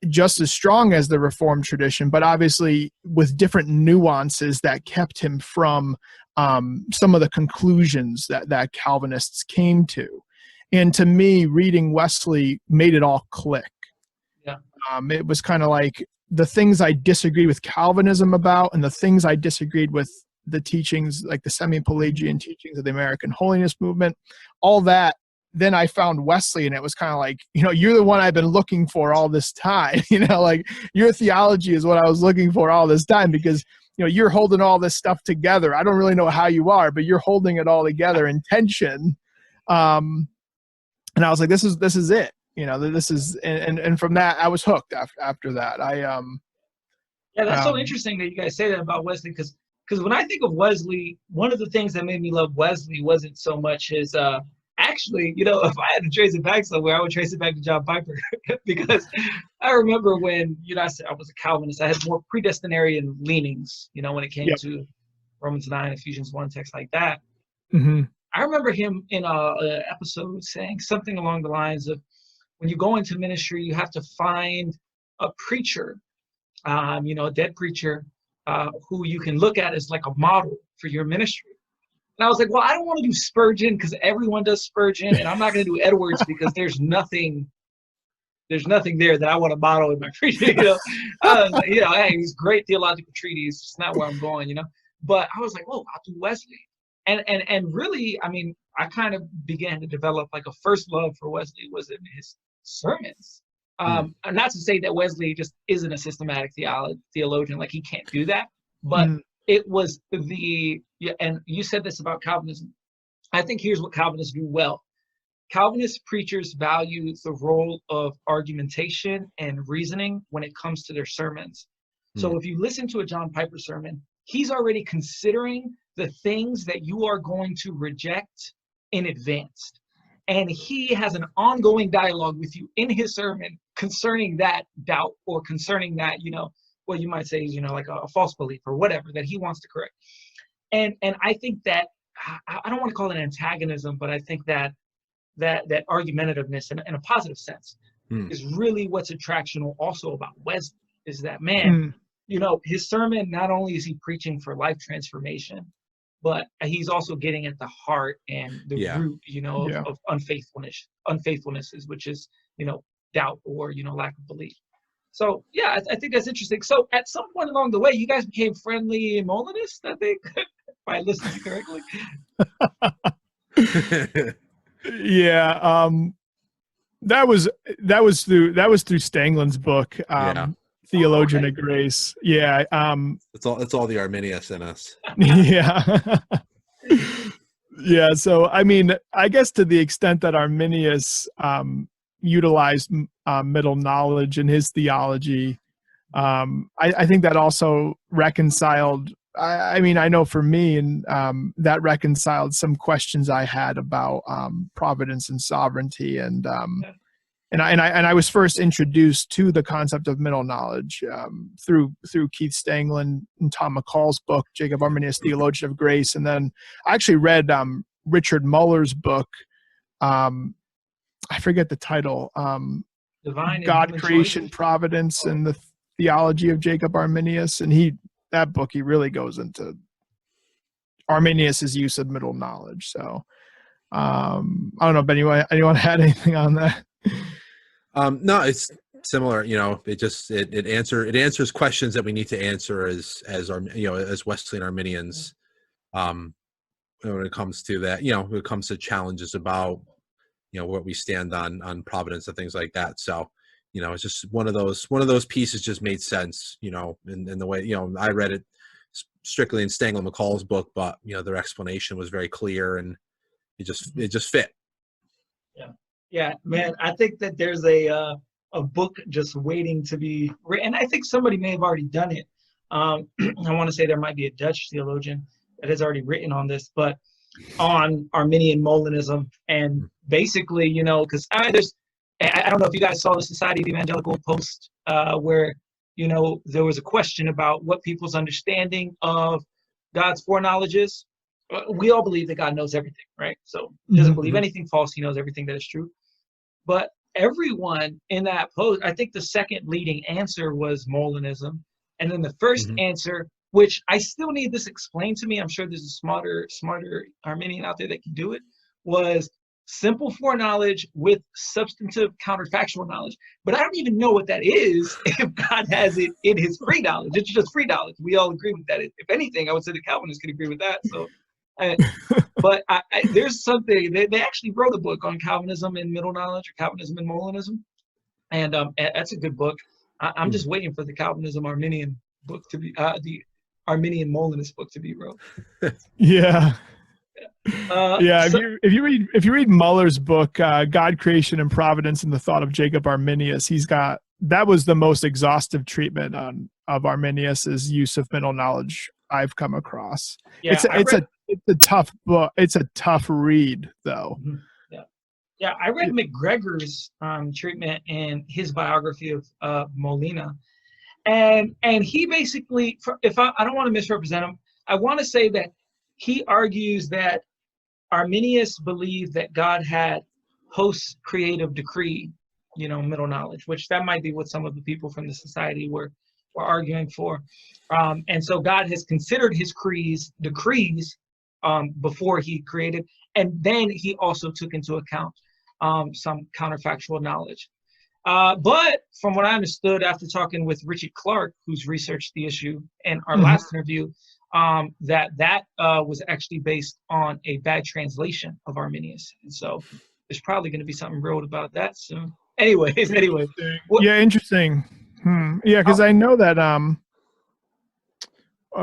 just as strong as the Reformed tradition, but obviously with different nuances that kept him from some of the conclusions that Calvinists came to. And to me, reading Wesley made it all click. Yeah. It was kind of like the things I disagreed with Calvinism about, and the things I disagreed with the teachings, like the semi-Pelagian teachings of the American Holiness Movement, all that. Then I found Wesley, and it was kind of like, you're the one I've been looking for all this time. Like your theology is what I was looking for all this time, because, you're holding all this stuff together. I don't really know how you are, but you're holding it all together in tension. And I was like, this is it. This is, and from that, I was hooked after that. Yeah, that's so interesting that you guys say that about Wesley, because when I think of Wesley, one of the things that made me love Wesley wasn't so much his, actually, if I had to trace it back somewhere, I would trace it back to John Piper, because I remember when, I said I was a Calvinist, I had more predestinarian leanings, when it came to Romans 9, Ephesians 1, texts like that. Mm-hmm. I remember him in a episode saying something along the lines of, when you go into ministry, you have to find a preacher, a dead preacher, who you can look at as like a model for your ministry. And I was like, well, I don't want to do Spurgeon because everyone does Spurgeon, and I'm not going to do Edwards because there's nothing there that I want to model in my preaching. Hey, he's great theological treatise. It's not where I'm going, But I was like, oh, I'll do Wesley. And really, I mean, I kind of began to develop like a first love for Wesley was in his sermons. And not to say that Wesley just isn't a systematic theologian, like he can't do that, but it was and you said this about Calvinism. I think here's what Calvinists do well. Calvinist preachers value the role of argumentation and reasoning when it comes to their sermons. So if you listen to a John Piper sermon, he's already considering the things that you are going to reject in advance. And he has an ongoing dialogue with you in his sermon concerning that doubt or concerning that, what you might say is, like a false belief or whatever that he wants to correct. And I think that, I don't want to call it antagonism, but I think that argumentativeness in a positive sense is really what's attractional also about Wesley, is that, man, his sermon, not only is he preaching for life transformation, but he's also getting at the heart and the root, of unfaithfulnesses, which is, doubt or, lack of belief. So, yeah, I think that's interesting. So at some point along the way, you guys became friendly Molinists, I think, if I listened correctly. Yeah. That was through Stanglin's book, Theology of Grace. Yeah. It's all the Arminius in us. Yeah. Yeah. So, I mean, I guess to the extent that Arminius utilized middle knowledge in his theology, I think that also reconciled. I mean, I know for me, and that reconciled some questions I had about providence and sovereignty, and I was first introduced to the concept of middle knowledge through Keith Stanglin and Tom McCall's book, Jacob Arminius, Theology of Grace, and then I actually read Richard Muller's book. I forget the title. Divine God, Creation, Providence, and the Theology of Jacob Arminius, and that book, he really goes into Arminius's use of middle knowledge. So I don't know if anyone had anything on that. No, it's similar. It answers questions that we need to answer as Wesleyan Arminians. When it comes to that, when it comes to challenges about what we stand on providence and things like that. So it's just one of those pieces just made sense, in the way, I read it strictly in Stanglin McCall's book, but, their explanation was very clear and it just fit. Yeah. Yeah, man, I think that there's a book just waiting to be written. And I think somebody may have already done it. I want to say there might be a Dutch theologian that has already written on this, but on Arminian Molinism. And basically, because I don't know if you guys saw the Society of Evangelical post where, there was a question about what people's understanding of God's foreknowledge is. We all believe that God knows everything, right? So he doesn't believe anything false. He knows everything that is true. But everyone in that post, I think the second leading answer was Molinism. And then the first answer, which I still need this explained to me, I'm sure there's a smarter Arminian out there that can do it, was simple foreknowledge with substantive counterfactual knowledge. But I don't even know what that is if God has it in his free knowledge. It's just free knowledge. We all agree with that. If anything, I would say the Calvinists could agree with that. So, but there's something, they actually wrote a book on Calvinism and middle knowledge, or Calvinism and Molinism. And that's a good book. I'm just waiting for the Calvinism Arminian book to be, the Arminian Molinist book to be wrote. Yeah. If you read Muller's book, God, Creation, and Providence and the Thought of Jacob Arminius, that was the most exhaustive treatment of Arminius's use of middle knowledge I've come across. Yeah, it's a tough book. It's a tough read, though. Yeah, I read McGregor's treatment in his biography of Molina, and he basically, I don't want to misrepresent him, I want to say that he argues that Arminius believed that God had post-creative decree, middle knowledge, which that might be what some of the people from the society were arguing for. And so God has considered his decrees before he created, and then he also took into account some counterfactual knowledge. But from what I understood after talking with Richard Clark, who's researched the issue in our last interview, that was actually based on a bad translation of Arminius. And so there's probably going to be something wrote about that soon. Anyway. Yeah, interesting. Yeah, because I know that I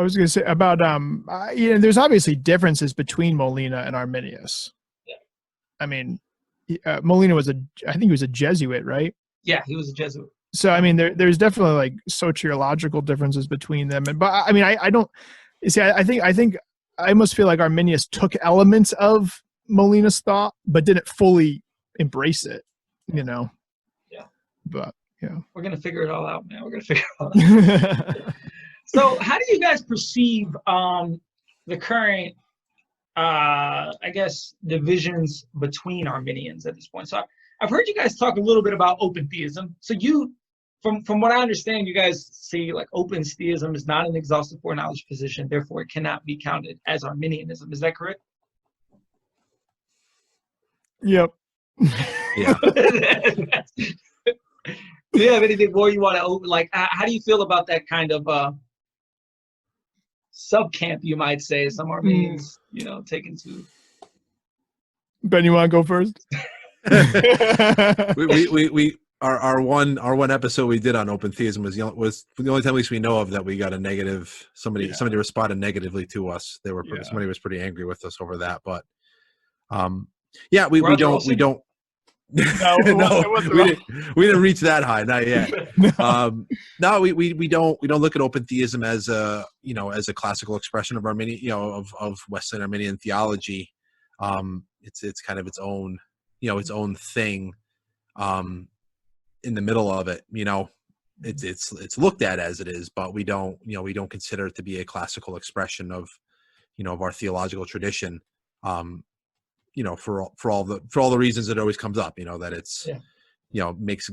was going to say about there's obviously differences between Molina and Arminius. Yeah. I mean, Molina I think he was a Jesuit, right? Yeah, he was a Jesuit. So I mean, there's definitely like sociological differences between them, but I mean, I don't see. I think I almost feel like Arminius took elements of Molina's thought, but didn't fully embrace it. Yeah. But yeah, we're gonna figure it all out, man. We're gonna figure it all out. So, how do you guys perceive the current, I guess, divisions between Arminians at this point? So, I've heard you guys talk a little bit about open theism. So, from what I understand, you guys see like open theism is not an exhaustive foreknowledge position, therefore it cannot be counted as Arminianism. Is that correct? Yep. Yeah. Do you have anything more you want to open? Like, how do you feel about that kind of subcamp, you might say, some Armenians, taken to? Ben, you want to go first? Our one episode we did on open theism was the only time at least we know of that we got a negative. Somebody responded negatively to us. Somebody was pretty angry with us over that, but we don't. No, we didn't reach that high, not yet. No, we don't look at open theism as a classical expression of Arminian, of Wesleyan Arminian theology. It's kind of its own thing. In the middle of it, it's looked at as it is, but we don't consider it to be a classical expression of our theological tradition. For all the reasons it always comes up, that it's, makes,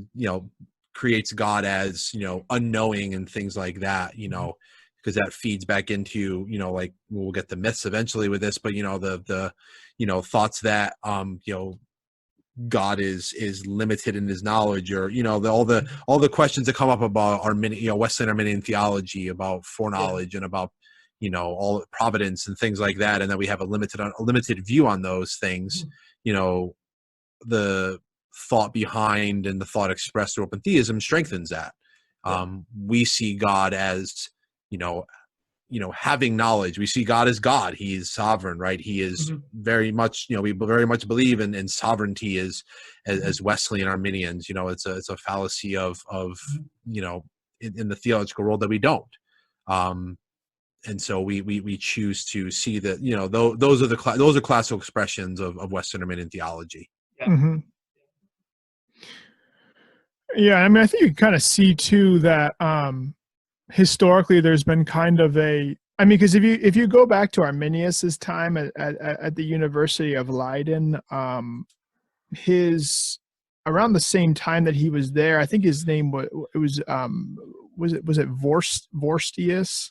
creates God as, unknowing and things like that, because that feeds back into, like we'll get the myths eventually with this, but, the thoughts that, God is limited in his knowledge, or, all the questions that come up about Wesleyan Arminian theology, about foreknowledge and about, all providence and things like that, and that we have a limited view on those things. The thought behind and the thought expressed through open theism strengthens that. We see God as, having knowledge. We see God as God. He is sovereign, right? He is very much, we very much believe in sovereignty as Wesleyan Arminians. It's a fallacy of in the theological world that we don't. And so we choose to see that, those are classical expressions of Western Arminian theology. Yeah. Mm-hmm. Yeah, I mean, I think you kind of see too that historically there's been kind of because if you go back to Arminius's time at the University of Leiden, around the same time that he was there, I think his name was it Vorstius?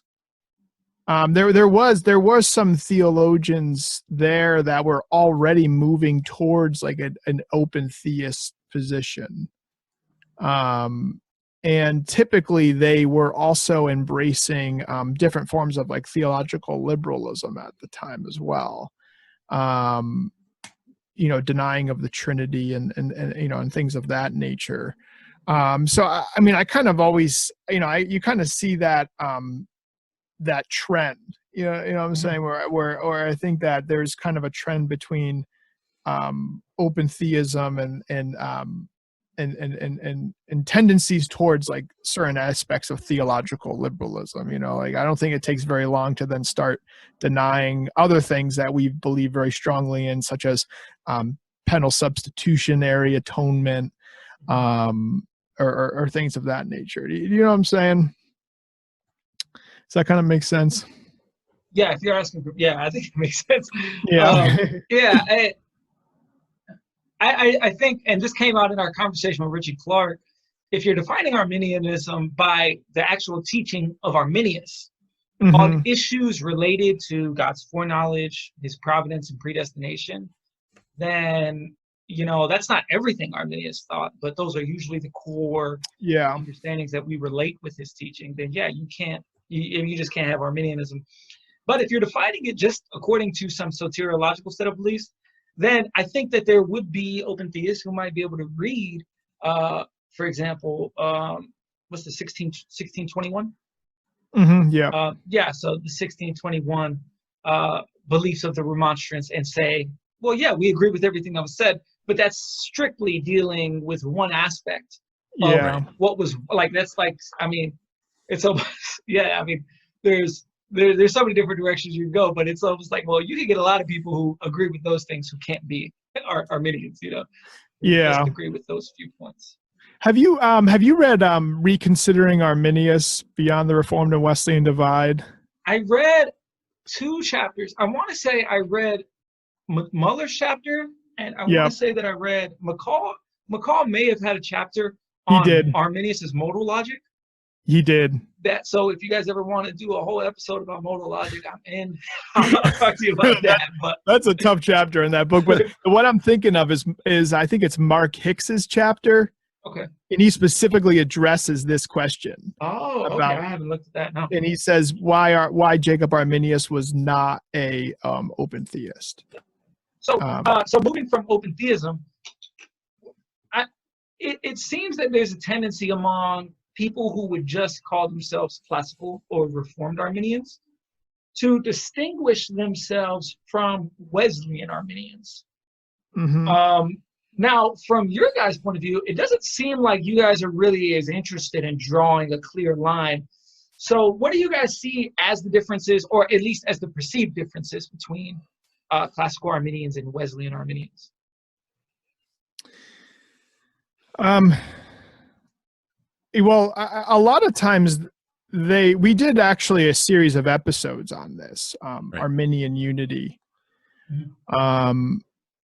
There was some theologians there that were already moving towards like an open theist position. And typically they were also embracing different forms of like theological liberalism at the time as well. Denying of the Trinity and things of that nature. So I mean, I kind of always, you kind of see that that trend, you know what I'm saying, where I think that there's kind of a trend between open theism and tendencies towards like certain aspects of theological liberalism. Like I don't think it takes very long to then start denying other things that we believe very strongly in, such as penal substitutionary atonement, or things of that nature. Do you know what I'm saying? Does that kind of make sense? Yeah, if you're asking for, yeah, I think it makes sense. Yeah. Yeah, I think, and this came out in our conversation with Richie Clark, if you're defining Arminianism by the actual teaching of Arminius on issues related to God's foreknowledge, his providence and predestination, then, that's not everything Arminius thought, but those are usually the core understandings that we relate with his teaching. Then, yeah, you just can't have Arminianism. But if you're defining it just according to some soteriological set of beliefs, then I think that there would be open theists who might be able to read, for example, what's the 1621? Yeah. So the 1621 beliefs of the Remonstrance, and say, well, yeah, we agree with everything that was said, but that's strictly dealing with one aspect of what was like. That's like, I mean, it's almost, I mean, there's so many different directions you can go, but it's almost like, well, you can get a lot of people who agree with those things who can't be Arminians, just agree with those few points. Have you read Reconsidering Arminius Beyond the Reformed and Wesleyan Divide? I read 2 chapters. I want to say I read Muller's chapter, and I want to say that I read McCall. McCall may have had a chapter on Arminius's modal logic. He did. So if you guys ever want to do a whole episode about modal logic, I'm in. I'll talk to you about that. But that's a tough chapter in that book. But what I'm thinking of is I think it's Mark Hicks's chapter. Okay. And he specifically addresses this question. Oh, okay. I haven't looked at that. No. And he says why Jacob Arminius was not a open theist. So moving from open theism, it seems that there's a tendency among people who would just call themselves classical or Reformed Arminians to distinguish themselves from Wesleyan Arminians. Now, from your guys' point of view, it doesn't seem like you guys are really as interested in drawing a clear line. So what do you guys see as the differences, or at least as the perceived differences between classical Arminians and Wesleyan Arminians? Well, a lot of times we did actually a series of episodes on this, Arminian unity.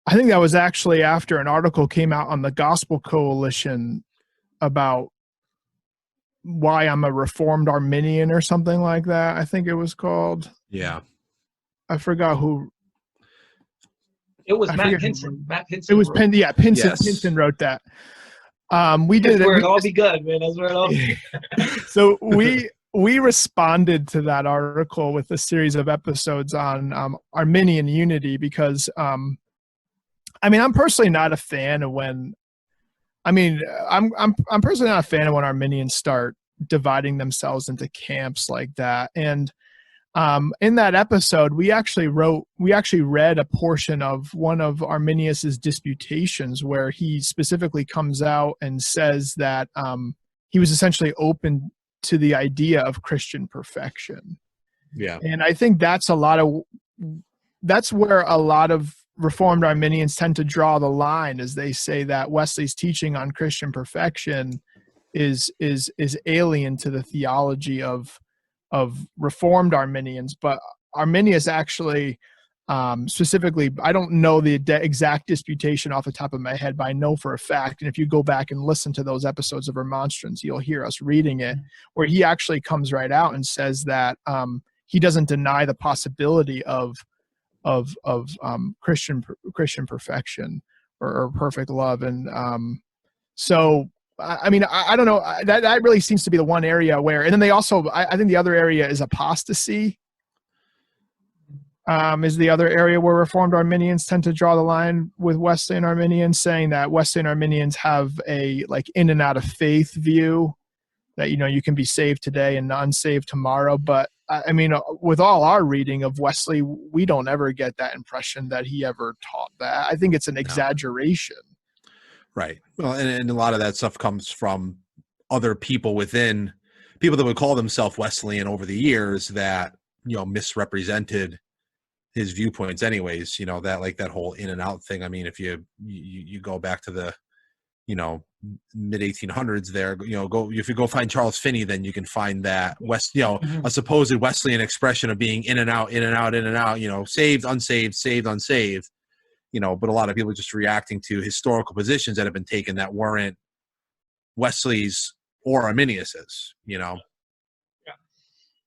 I think that was actually after an article came out on the Gospel Coalition about why I'm a Reformed Arminian or something like that. I think it was called. Yeah. I forgot who. It was Matt Pinson. It was Pinson. Yeah, Pinson wrote that. We did. That's where it all begun, man. That's where it all begun. So we responded to that article with a series of episodes on Arminian unity because. I mean, I'm personally not a fan of when. I mean, I'm personally not a fan of when Arminians start dividing themselves into camps like that. And in that episode, we actually read a portion of one of Arminius's disputations where he specifically comes out and says that he was essentially open to the idea of Christian perfection. Yeah, and I think that's where a lot of Reformed Arminians tend to draw the line, as they say that Wesley's teaching on Christian perfection is alien to the theology of Reformed Arminians. But Arminius actually, specifically, I don't know the exact disputation off the top of my head, but I know for a fact, and if you go back and listen to those episodes of Remonstrance, you'll hear us reading it, where he actually comes right out and says that he doesn't deny the possibility of Christian perfection or perfect love. And so I mean, I don't know, that really seems to be the one area where, and then they also, I think the other area is apostasy, is the other area where Reformed Arminians tend to draw the line with Wesleyan Arminians, saying that Wesleyan Arminians have a like in and out of faith view, that, you can be saved today and unsaved tomorrow. But I mean, with all our reading of Wesley, we don't ever get that impression that he ever taught that. I think it's an exaggeration. Right. Well, and a lot of that stuff comes from other people within, people that would call themselves Wesleyan over the years that, misrepresented his viewpoints anyways, that like that whole in and out thing. I mean, if you go back to the mid 1800s there, if you go find Charles Finney, then you can find that Mhm. a supposed Wesleyan expression of being in and out, in and out, in and out, saved, unsaved, but a lot of people just reacting to historical positions that have been taken that weren't Wesley's or Arminius's, Yeah.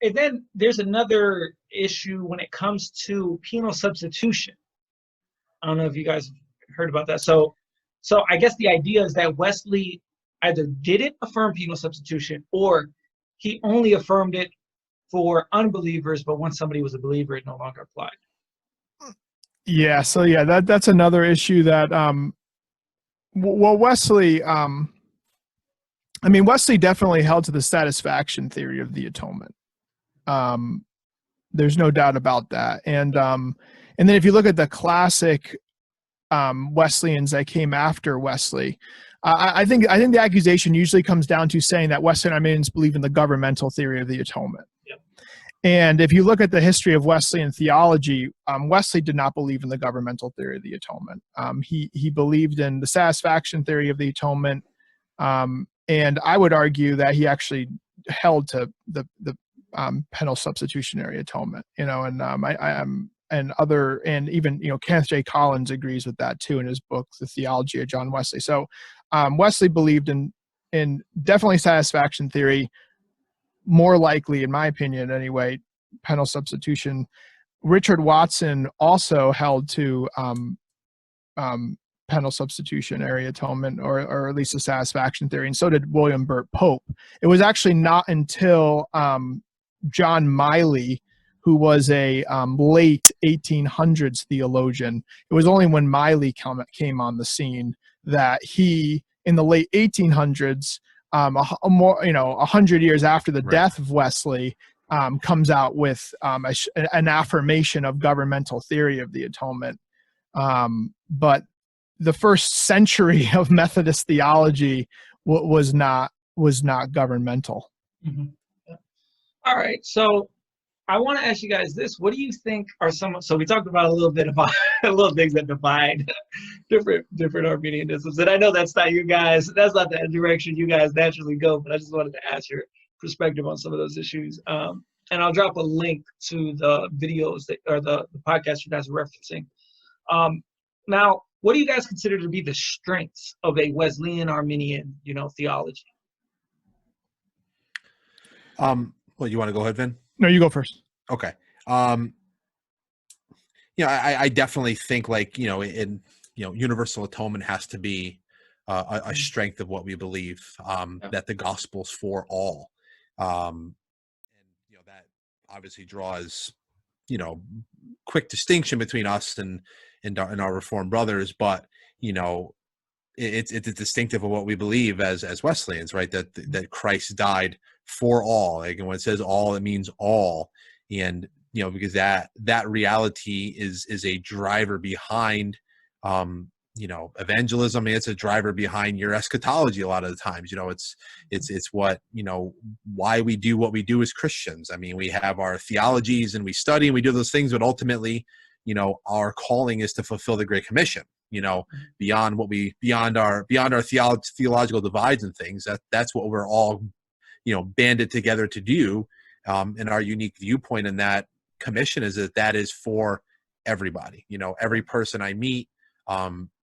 And then there's another issue when it comes to penal substitution. I don't know if you guys heard about that. So I guess the idea is that Wesley either didn't affirm penal substitution or he only affirmed it for unbelievers, but once somebody was a believer, it no longer applied. Yeah. So yeah, that's another issue that, Wesley, Wesley definitely held to the satisfaction theory of the atonement. There's no doubt about that. And then if you look at the classic Wesleyans that came after Wesley, I think the accusation usually comes down to saying that Wesleyan Arminians believe in the governmental theory of the atonement. Yep. And if you look at the history of Wesleyan theology, Wesley did not believe in the governmental theory of the atonement. He believed in the satisfaction theory of the atonement, and I would argue that he actually held to the penal substitutionary atonement. And even Kenneth J. Collins agrees with that too in his book, The Theology of John Wesley. So Wesley believed in definitely satisfaction theory, more likely, in my opinion anyway, penal substitution. Richard Watson also held to penal substitutionary atonement, or at least the satisfaction theory, and so did William Burt Pope. It was actually not until John Miley, who was a late 1800s theologian. It was only when Miley came on the scene that he, in the late 1800s, 100 years after the death of Wesley, comes out with an affirmation of governmental theory of the atonement. But the first century of Methodist theology was not governmental. Mm-hmm. Yeah. All right, so I want to ask you guys this: what do you think are some? So we talked about a little bit about little things that divide different Arminianisms, and I know that's not you guys. That's not the direction you guys naturally go. But I just wanted to ask your perspective on some of those issues. And I'll drop a link to the videos or the podcast you guys are referencing. Now, what do you guys consider to be the strengths of a Wesleyan Arminian, theology? Well, you want to go ahead, Vin? No, you go first. Okay. I definitely think universal atonement has to be a strength of what we believe, that the gospel's for all. And that obviously draws, quick distinction between us and our Reformed brothers, but, it's distinctive of what we believe as Wesleyans, right? That Christ died for all. Like, and when it says all, it means all. And, because that reality is a driver behind, evangelism. I mean, it's a driver behind your eschatology a lot of the times. It's what, why we do what we do as Christians. I mean, we have our theologies and we study and we do those things, but ultimately, our calling is to fulfill the Great Commission, beyond our theological divides and things. That's what we're all, banded together to do. And our unique viewpoint in that commission is that is for everybody. Every person I meet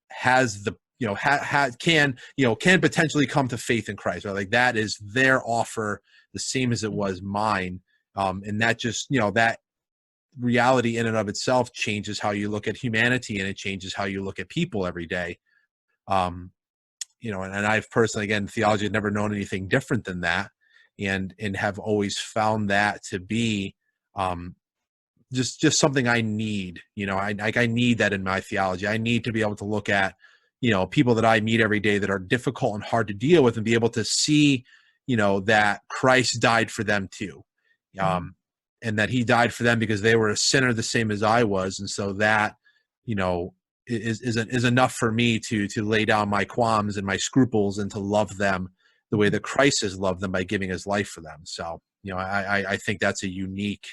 has the, can potentially come to faith in Christ, right? Like, that is their offer, the same as it was mine. And that just, that reality in and of itself changes how you look at humanity, and it changes how you look at people every day. And I've personally, again, theology, had never known anything different than that, and have always found that to be just something I need. I need that in my theology. I need to be able to look at, people that I meet every day that are difficult and hard to deal with, and be able to see, that Christ died for them too. And that he died for them because they were a sinner the same as I was. And so that, is enough for me to lay down my qualms and my scruples and to love them the way that Christ has loved them by giving his life for them. So, I think that's a unique,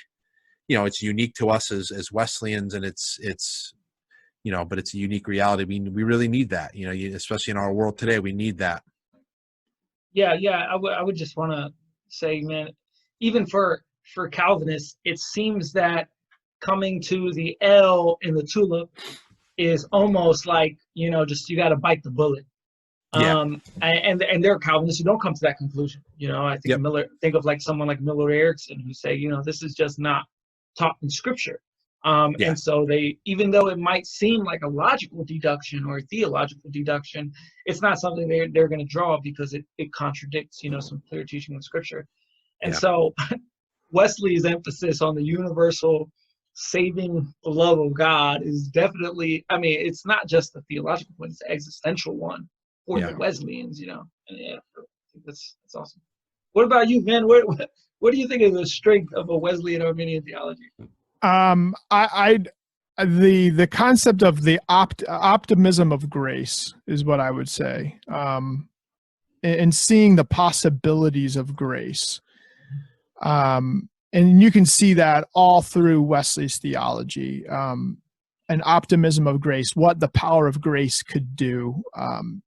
it's unique to us as Wesleyans, and it's but it's a unique reality. We really need that, especially in our world today. We need that. Yeah. I would just want to say, man, even for Calvinists, it seems that coming to the L in the tulip is almost like, just you got to bite the bullet. Yeah. And there are Calvinists who don't come to that conclusion. I think think of like someone like Miller Erickson who say, this is just not taught in Scripture. And so even though it might seem like a logical deduction or a theological deduction, it's not something they're going to draw because it contradicts, some clear teaching in Scripture. And so Wesley's emphasis on the universal saving love of God is definitely, it's not just a theological one, it's an existential one for the Wesleyans, And I think that's awesome. What about you, Ben? What do you think is the strength of a Wesleyan Arminian theology? The concept of the optimism of grace is what I would say, and seeing the possibilities of grace. And you can see that all through Wesley's theology, an optimism of grace, what the power of grace could do.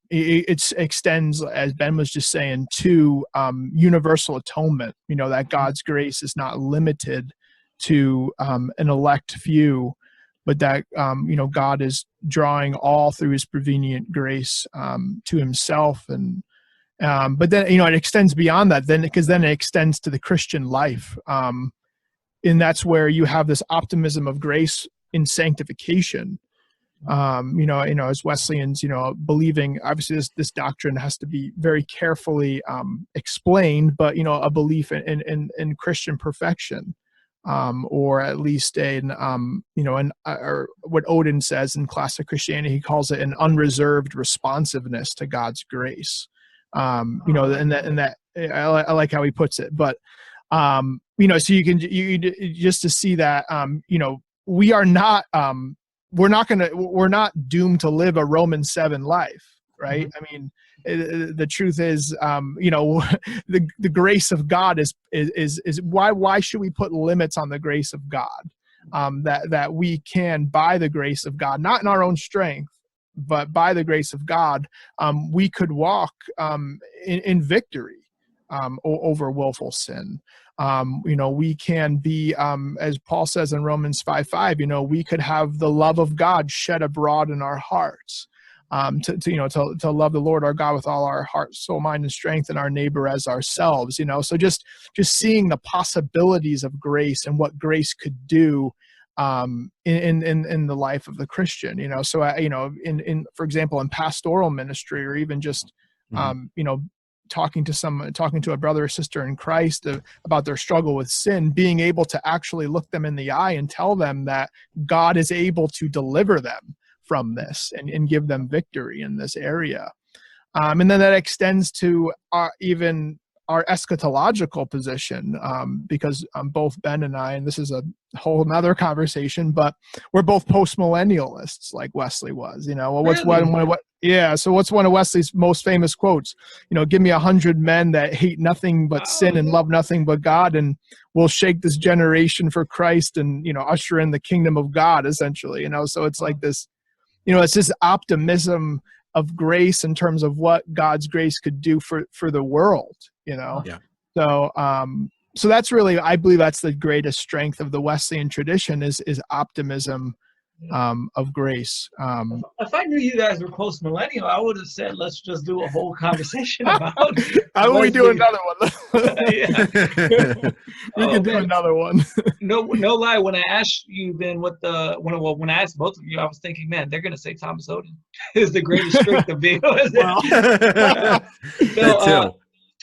It extends, as Ben was just saying, to universal atonement, that God's grace is not limited to an elect few, but that, God is drawing all through his prevenient grace to himself. And but then, it extends beyond that because then it extends to the Christian life. And that's where you have this optimism of grace in sanctification. As Wesleyans, believing, obviously this doctrine has to be very carefully explained, but, a belief in Christian perfection, or at least or what Odin says in classic Christianity, he calls it an unreserved responsiveness to God's grace. And that I like how he puts it, but, so you just to see that, we are not, we're not doomed to live a Romans 7 life, right? Mm-hmm. The truth is, the grace of God is why should we put limits on the grace of God? That we can, by the grace of God, not in our own strength, but by the grace of God, we could walk in victory over willful sin. We can be, as Paul says in Romans 5:5, we could have the love of God shed abroad in our hearts, to love the Lord our God with all our heart, soul, mind, and strength, and our neighbor as ourselves. So just seeing the possibilities of grace and what grace could do in the life of the Christian. So in for example, in pastoral ministry, or even just talking to a brother or sister in Christ about their struggle with sin, being able to actually look them in the eye and tell them that God is able to deliver them from this and give them victory in this area. And then that extends to even our eschatological position, because both Ben and I, and this is a whole nother conversation, but we're both post-millennialists like Wesley was. So what's one of Wesley's most famous quotes? Give me 100 men that hate nothing but sin and love nothing but God, and we'll shake this generation for Christ and, usher in the kingdom of God, essentially. So it's like this, it's this optimism of grace in terms of what God's grace could do for the world, Yeah. So that's really, I believe that's the greatest strength of the Wesleyan tradition is optimism of grace. If I knew you guys were post-millennial, I would have said, let's just do a whole conversation about How about we do another one? We can do another one. No lie. When I asked you, Ben, when I asked both of you, I was thinking, man, they're going to say Thomas Odin is the greatest strength of being.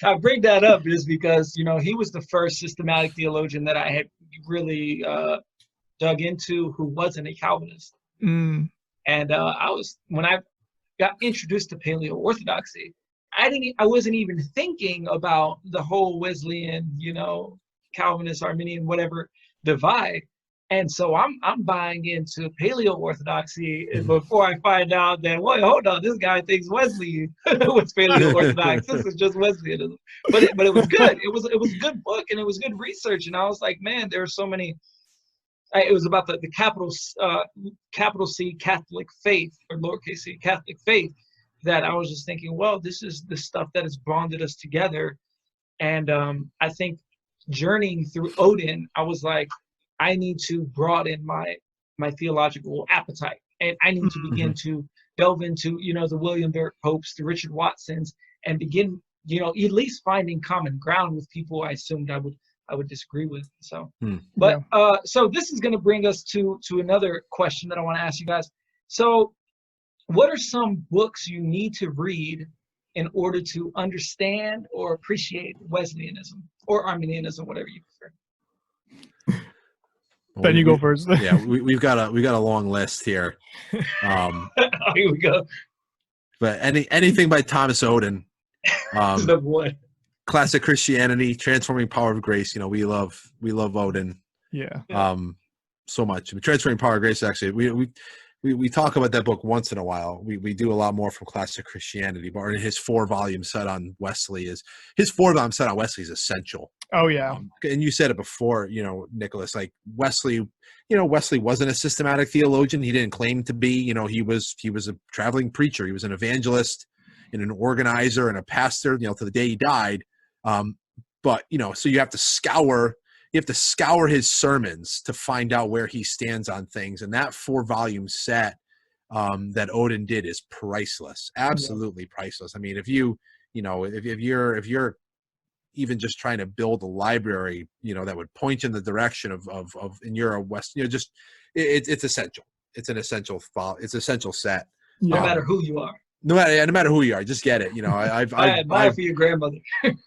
I bring that up just because, he was the first systematic theologian that I had really dug into who wasn't a Calvinist. And when I got introduced to Paleo-Orthodoxy, I wasn't even thinking about the whole Wesleyan, Calvinist, Arminian, whatever divide. And so I'm buying into Paleo-Orthodoxy before I find out that, wait, hold on, this guy thinks Wesley was Paleo-Orthodox. This is just Wesleyanism. But it was good. It was a good book and it was good research. And I was like, man, there are so many it was about the capital C Catholic faith, or lowercase c Catholic faith, that I was just thinking, well, this is the stuff that has bonded us together. And I think journeying through Odin, I was like, I need to broaden my theological appetite, and I need to begin to delve into, the William Barrett Popes, the Richard Watsons, and begin, at least finding common ground with people I assumed I would disagree with. So, so this is going to bring us to another question that I want to ask you guys. So, what are some books you need to read in order to understand or appreciate Wesleyanism or Arminianism, whatever you prefer? Ben, you go first. Yeah, we've got a long list here. Here we go. But anything by Thomas Odin, Number one. Classic Christianity, Transforming Power of Grace. We love Odin. Yeah. So much. Transforming Power of Grace. Actually, we talk about that book once in a while. We do a lot more from Classic Christianity, but his 4-volume set on Wesley is essential. Oh yeah. And you said it before, Nicholas, like Wesley, Wesley wasn't a systematic theologian. He didn't claim to be. He was a traveling preacher. He was an evangelist and an organizer and a pastor, to the day he died. But so you have to scour his sermons to find out where he stands on things. And that 4-volume set that Odin did is priceless, absolutely priceless. I mean, if you're even just trying to build a library, that would point you in the direction of and you're a West, it's essential. It's an essential essential set. No matter who you are. No matter who you are, just get it. I've buy it for your grandmother.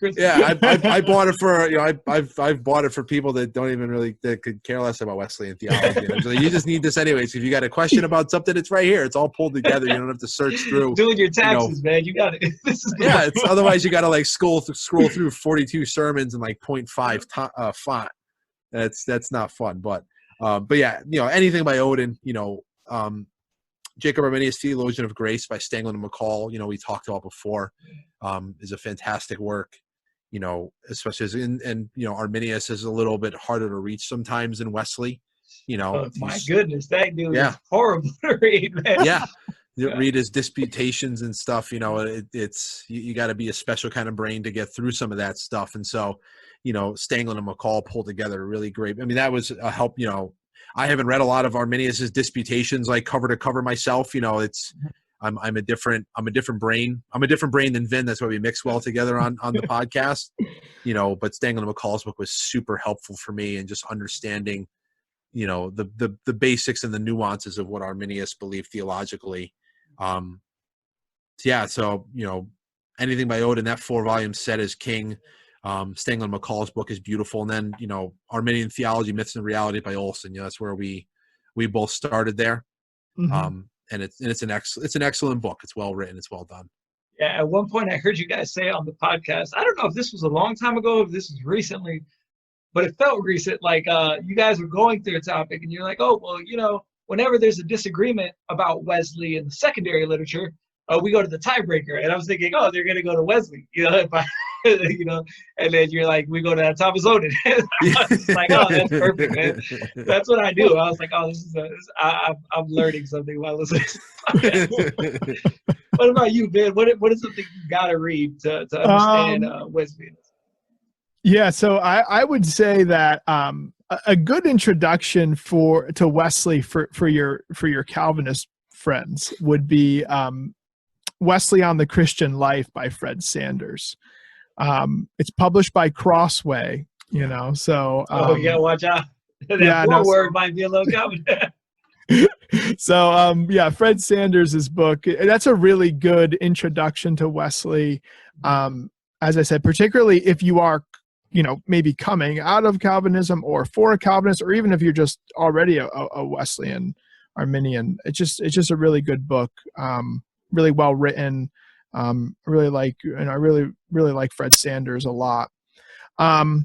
Yeah, I bought it for I've bought it for people that don't even that could care less about Wesleyan theology. And like, you just need this anyways. If you got a question about something, it's right here. It's all pulled together. You don't have to search through. Doing your taxes, man. You got it. Otherwise you got to scroll through 42 sermons in 0.5 font. That's not fun. But yeah, anything by Odin. Jacob Arminius, Theologian of Grace by Stanglin and McCall, we talked about before, is a fantastic work, especially and Arminius is a little bit harder to reach sometimes than Wesley, Oh, my goodness, that dude is horrible to read, man. Yeah. Read his disputations and stuff, it's you got to be a special kind of brain to get through some of that stuff. And so, Stanglin and McCall pulled together a really great, that was a help, I haven't read a lot of Arminius's disputations cover to cover myself. I'm a different brain. I'm a different brain than Vin. That's why we mix well together on the podcast. But Stanglin and McCall's book was super helpful for me in just understanding, the basics and the nuances of what Arminius believed theologically. So anything by Odin, that 4-volume set is king. Stanglin McCall's book is beautiful, and then Arminian Theology, Myths and Reality by Olson. That's where we both started there. And it's an excellent book. It's well written. It's well done. Yeah. At one point, I heard you guys say on the podcast. I don't know if this was a long time ago, if this was recently, but it felt recent. You guys were going through a topic, and you're like, oh well, whenever there's a disagreement about Wesley in the secondary literature, we go to the tiebreaker. And I was thinking, oh, they're gonna go to Wesley, and then you're like, we go to Thomas Odin. I was like, oh, that's perfect, man. That's what I do. I was like, oh, I'm learning something while listening. What about you, Ben? What is something you gotta read to understand Wesleyanism? Yeah, so I would say that a good introduction to Wesley for your Calvinist friends would be Wesley on the Christian Life by Fred Sanders. It's published by Crossway, so. Watch out. That word might be a little common. So, Fred Sanders' book, that's a really good introduction to Wesley. As I said, particularly if you are, maybe coming out of Calvinism or for a Calvinist, or even if you're just already a Wesleyan Arminian, it's just a really good book. Really well written. I really like Fred Sanders a lot. I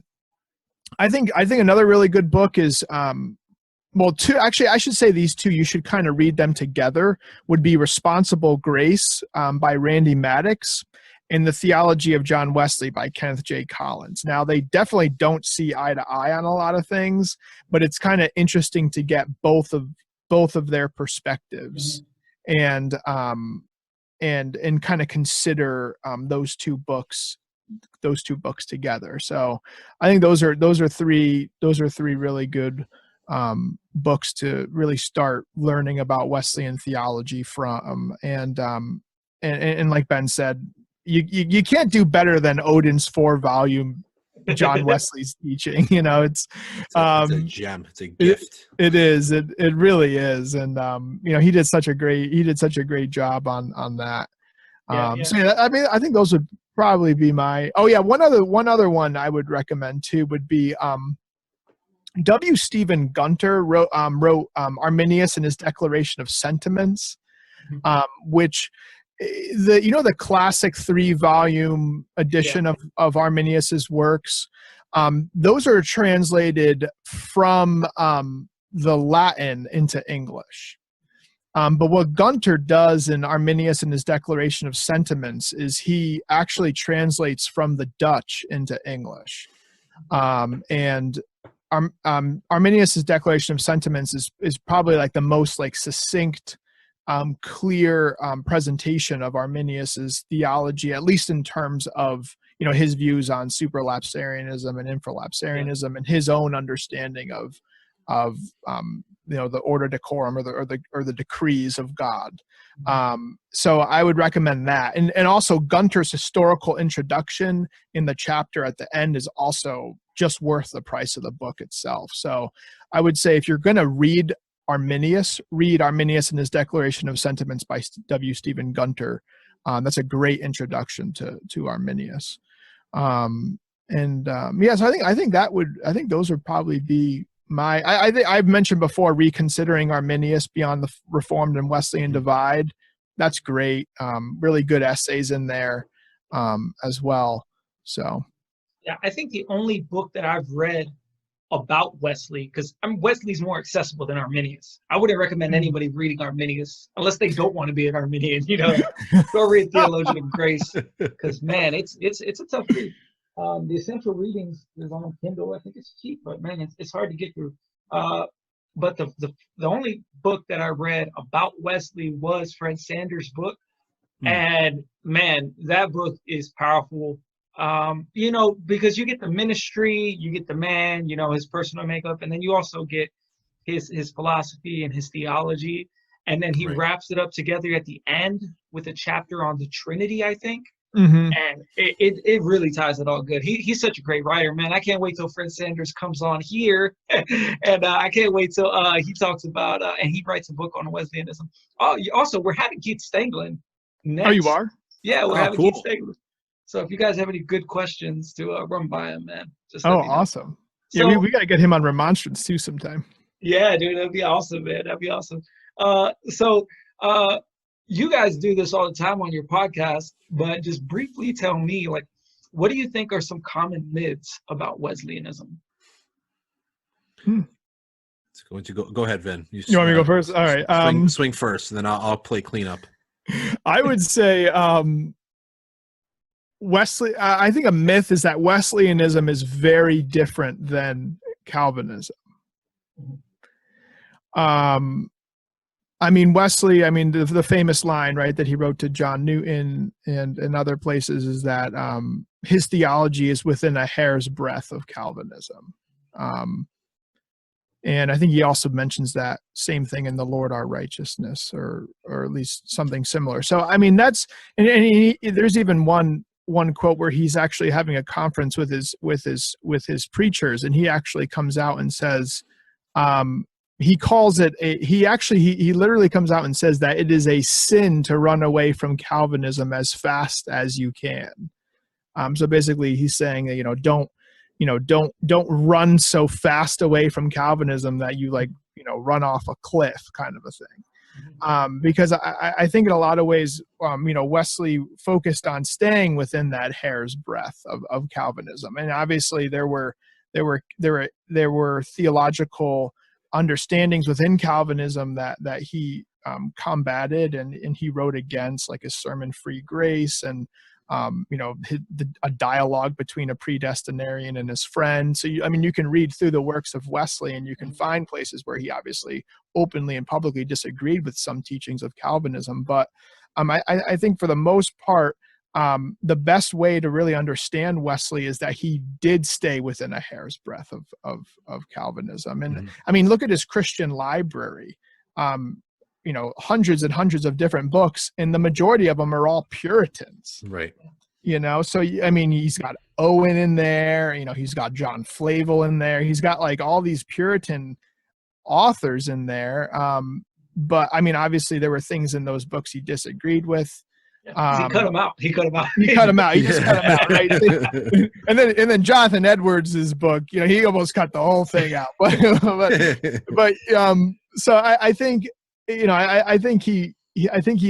think another really good book is I should say these two, you should kind of read them together, would be Responsible Grace by Randy Maddox, and The Theology of John Wesley by Kenneth J. Collins. Now, they definitely don't see eye to eye on a lot of things, but it's kind of interesting to get both of their perspectives, and kind of consider those two books together. So I think those are three really good books to really start learning about Wesleyan theology from. And like Ben said, you can't do better than Odin's 4-volume John Wesley's teaching. It's a gem. It's a gift. It is. It really is. And he did such a great job on that. So yeah, I mean, I think those would probably be my. Oh yeah, one other one I would recommend too would be W. Stephen Gunter wrote Arminius and his Declaration of Sentiments, which the classic 3-volume edition of Arminius's works. Those are translated from the Latin into English. But what Gunter does in Arminius and his Declaration of Sentiments is he actually translates from the Dutch into English. And Arminius's Declaration of Sentiments is probably like the most like succinct, clear presentation of Arminius's theology, at least in terms of his views on supralapsarianism and infralapsarianism, and his own understanding of the order decorum or the decrees of God. So I would recommend that, and also Gunter's historical introduction in the chapter at the end is also just worth the price of the book itself. So I would say if you're going to read Arminius and his Declaration of Sentiments by W. Stephen Gunter. That's a great introduction to Arminius. So I think those would probably be my. I've mentioned before reconsidering Arminius Beyond the Reformed and Wesleyan Divide. That's great. Really good essays in there as well. So yeah, I think the only book that I've read about Wesley, because Wesley's more accessible than Arminius. I wouldn't recommend anybody reading Arminius unless they don't want to be an Arminian. Go read Theology of Grace, because man, it's a tough read. The essential readings is on Kindle. I think it's cheap, but man, it's hard to get through. But the only book that I read about Wesley was Fred Sanders' book, and man, that book is powerful. Because you get the ministry, you get the man, his personal makeup, and then you also get his philosophy and his theology, and then he wraps it up together at the end with a chapter on the Trinity, I think. And it really ties it all good. He's such a great writer, man. I can't wait till Fred Sanders comes on here, and I can't wait till he talks about and he writes a book on Wesleyanism. Oh, also we're having Keith Stanglin next. Oh, you are? Yeah, we're having Keith Stanglin. So if you guys have any good questions to run by him, man, just let me know. Awesome. So, yeah, we got to get him on Remonstrance too sometime. Yeah, dude, that'd be awesome, man. That'd be awesome. So you guys do this all the time on your podcast, but just briefly tell me, like, what do you think are some common myths about Wesleyanism? It's going to go ahead, Vin. You want me to go first? All right. Swing first, and then I'll play cleanup. I would say I think a myth is that Wesleyanism is very different than Calvinism. Wesley, the famous line, right, that he wrote to John Newton and in other places is that his theology is within a hair's breadth of Calvinism. And I think he also mentions that same thing in The Lord Our Righteousness, or at least something similar. So, there's even one quote where he's actually having a conference with his preachers, and he actually comes out and says, he calls it he literally comes out and says that it is a sin to run away from Calvinism as fast as you can. So basically he's saying that, don't run so fast away from Calvinism that you run off a cliff, kind of a thing. Because I think in a lot of ways, Wesley focused on staying within that hair's breadth of Calvinism, and obviously there were theological understandings within Calvinism that he combated and he wrote against, like his sermon Free Grace and a dialogue between a predestinarian and his friend. So, you can read through the works of Wesley and you can find places where he obviously openly and publicly disagreed with some teachings of Calvinism. But I think for the most part, the best way to really understand Wesley is that he did stay within a hair's breadth of Calvinism. And look at his Christian library. Hundreds and hundreds of different books, and the majority of them are all Puritans. Right. So, he's got Owen in there, he's got John Flavel in there. He's got like all these Puritan authors in there. But obviously there were things in those books he disagreed with. He cut them out. He cut them out. He just cut them out, right? and then Jonathan Edwards' book, he almost cut the whole thing out. But so I think, I think he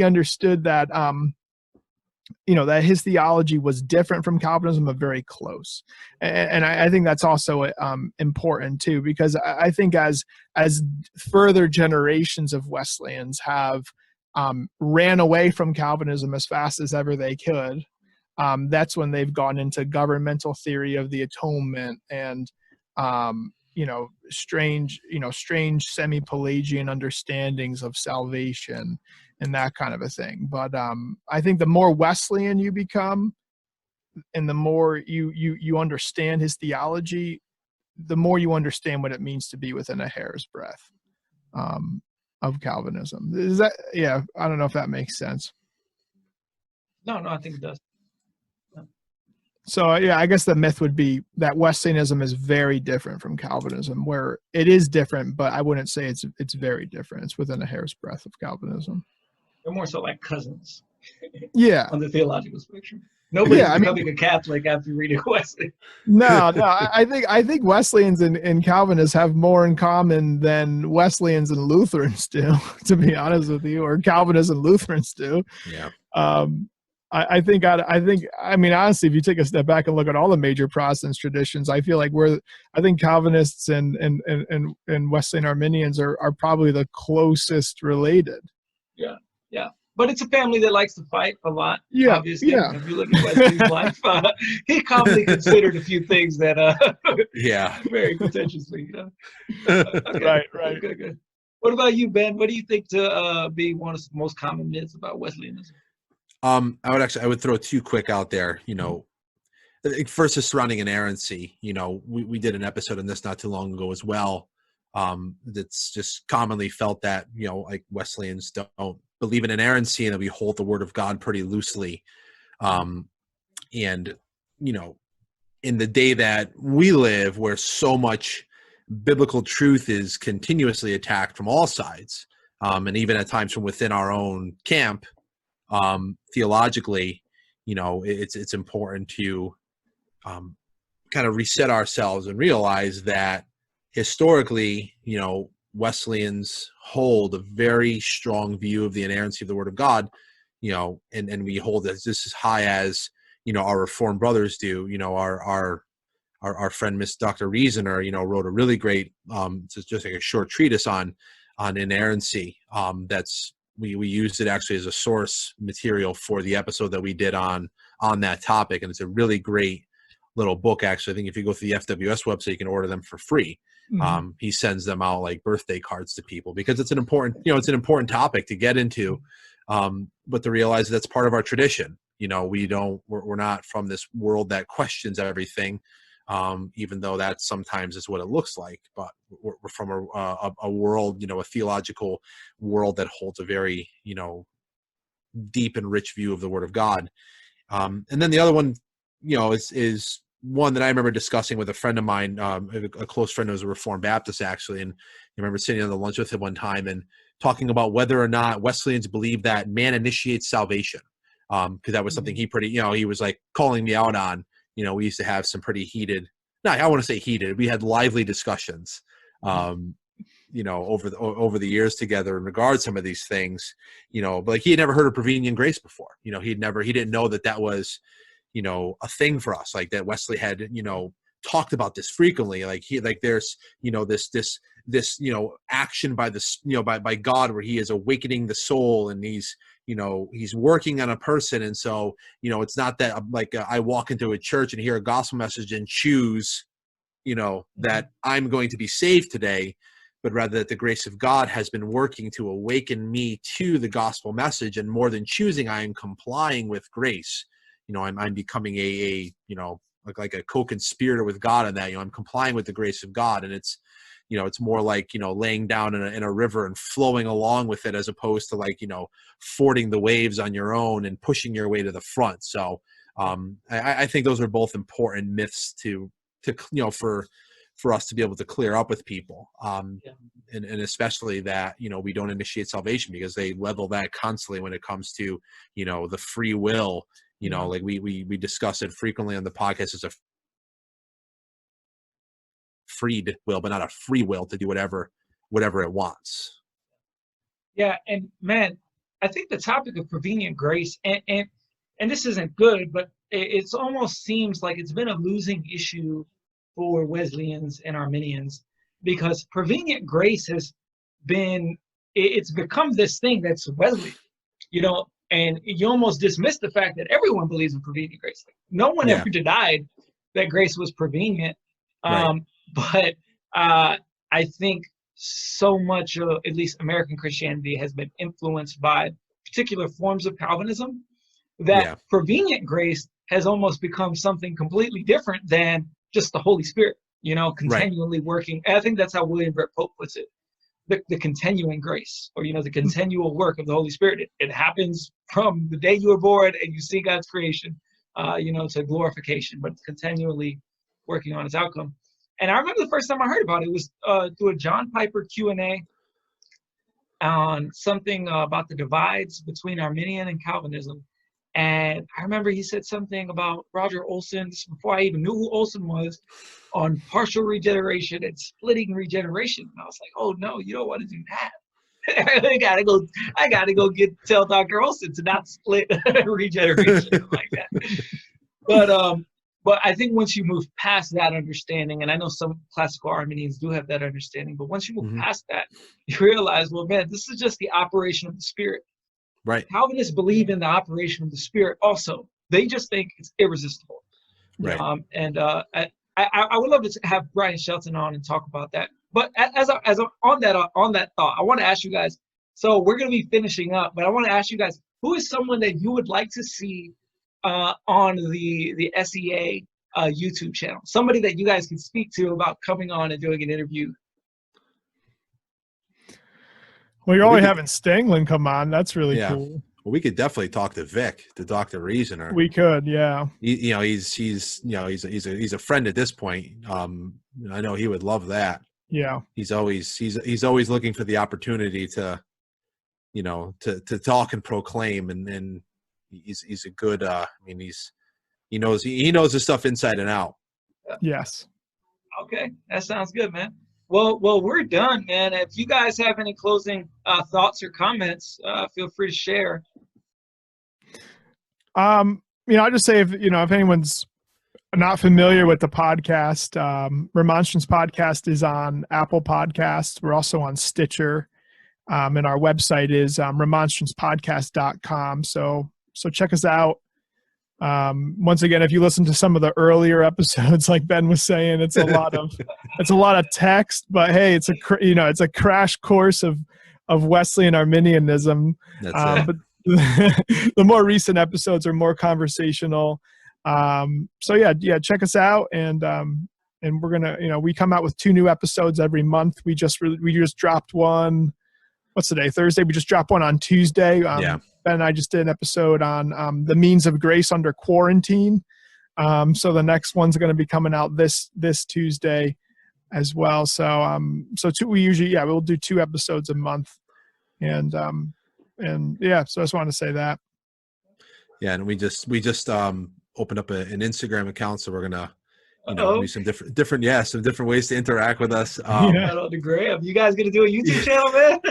understood that, that his theology was different from Calvinism, but very close. And I think that's also important too, because I think as further generations of Wesleyans have ran away from Calvinism as fast as ever they could, that's when they've gone into governmental theory of the atonement and strange semi-Pelagian understandings of salvation and that kind of a thing. But I think the more Wesleyan you become and the more you understand his theology, the more you understand what it means to be within a hair's breadth of Calvinism. Is that, I don't know if that makes sense. No, I think it does. So, I guess the myth would be that Wesleyanism is very different from Calvinism, where it is different, but I wouldn't say it's very different. It's within a hair's breadth of Calvinism. They're more so like cousins. Yeah. On the theological spectrum. Nobody's becoming a Catholic after reading Wesley. No. I think Wesleyans and Calvinists have more in common than Wesleyans and Lutherans do, to be honest with you, or Calvinists and Lutherans do. Yeah. I think honestly, if you take a step back and look at all the major Protestant traditions, I feel like I think Calvinists and Wesleyan Arminians are probably the closest related. Yeah. But it's a family that likes to fight a lot. Yeah. Obviously. Yeah. If you look at Wesley's life, he commonly considered a few things that very pretentiously. Okay. Right. Good. What about you, Ben? What do you think to be one of the most common myths about Wesleyanism? I would throw two quick out there. First is surrounding inerrancy. We did an episode on this not too long ago as well. That's just commonly felt that like Wesleyans don't believe in inerrancy and that we hold the Word of God pretty loosely. And in the day that we live, where so much biblical truth is continuously attacked from all sides, and even at times from within our own camp. Theologically, it's important to kind of reset ourselves and realize that historically, Wesleyans hold a very strong view of the inerrancy of the Word of God, and we hold it just as high as, our Reformed brothers do. Our friend, Miss Dr. Reasoner, wrote a really great, just like a short treatise on inerrancy. We used it actually as a source material for the episode that we did on that topic. And it's a really great little book. Actually, I think if you go through the FWS website, you can order them for free. Mm-hmm. He sends them out like birthday cards to people because it's an important topic to get into. But to realize that's part of our tradition. We're not from this world that questions everything. Even though that sometimes is what it looks like, but we're from a world, a theological world that holds a very, deep and rich view of the Word of God. And then the other one, is one that I remember discussing with a friend of mine, a close friend who was a Reformed Baptist actually, and I remember sitting on the lunch with him one time and talking about whether or not Wesleyans believe that man initiates salvation, because that was something he was like calling me out on. We used to have some pretty heated, I want to say heated, we had lively discussions, over the years together in regards to some of these things, but like he had never heard of prevenient grace before. He didn't know that was, a thing for us, like that Wesley had, talked about this frequently. There's, this this, action by this, by God, where he is awakening the soul, and he's working on a person. And so, it's not that I walk into a church and hear a gospel message and choose, that I'm going to be saved today, but rather that the grace of God has been working to awaken me to the gospel message. And more than choosing, I am complying with grace. I'm becoming like a co-conspirator with God in that. I'm complying with the grace of God, and it's more like, laying down in a river and flowing along with it, as opposed to fording the waves on your own and pushing your way to the front. So I think those are both important myths to for us to be able to clear up with people. And especially that, we don't initiate salvation, because they level that constantly when it comes to, the free will, like we discuss it frequently on the podcast as a freed will, but not a free will to do whatever it wants. Yeah. And man, I think the topic of prevenient grace, and this isn't good, but it's almost seems like it's been a losing issue for Wesleyans and Arminians, because prevenient grace has been, it's become this thing that's Wesley, and you almost dismiss the fact that everyone believes in prevenient grace. No one ever denied that grace was prevenient. Right. But I think so much of, at least American Christianity, has been influenced by particular forms of Calvinism, that prevenient grace has almost become something completely different than just the Holy Spirit, continually working. And I think that's how William Brett Pope puts it. The continuing grace, or, the continual work of the Holy Spirit. It happens from the day you were born and you see God's creation, to glorification, but it's continually working on its outcome. And I remember the first time I heard about it was through a John Piper Q&A on something about the divides between Arminian and Calvinism. And I remember he said something about Roger Olson, this is before I even knew who Olson was, on partial regeneration and splitting regeneration. And I was like, oh no, you don't want to do that. I gotta go tell Dr. Olson to not split regeneration like that. But I think once you move past that understanding, and I know some classical Arminians do have that understanding, but once you move past that, you realize, well, man, this is just the operation of the Spirit. Right. Calvinists believe in the operation of the Spirit also. They just think it's irresistible. Right. I would love to have Brian Shelton on and talk about that. But on that thought, I want to ask you guys, so we're going to be finishing up, but I want to ask you guys, who is someone that you would like to see on the SEA YouTube channel? Somebody that you guys can speak to about coming on and doing an interview. Well, you're already having Stanglin come on. That's really cool. Well, we could definitely talk to Vic, to Dr. Reasoner. We could, yeah. He's a friend at this point. I know he would love that. Yeah. He's always looking for the opportunity to talk and proclaim, and he's a good. He knows his stuff inside and out. Yes. Okay, that sounds good, man. Well, we're done, man. If you guys have any closing thoughts or comments, feel free to share. I'll just say, if anyone's not familiar with the podcast, Remonstrance Podcast is on Apple Podcasts. We're also on Stitcher, and our website is remonstrancepodcast.com. So check us out. Once again, if you listen to some of the earlier episodes, like Ben was saying, it's a lot of text, but hey, it's a crash course of Wesleyan Arminianism. That's it. But the more recent episodes are more conversational. So check us out, and we're gonna, we come out with 2 new episodes every month. We just dropped one. What's today? Thursday. We just dropped one on Tuesday. Ben and I just did an episode on the means of grace under quarantine. So the next one's going to be coming out this Tuesday as well. So we usually, we'll do 2 episodes a month. And so I just wanted to say that. Yeah. And we just opened up an Instagram account. So we're going to, do some different ways to interact with us. On the gram. You guys going to do a YouTube channel, man?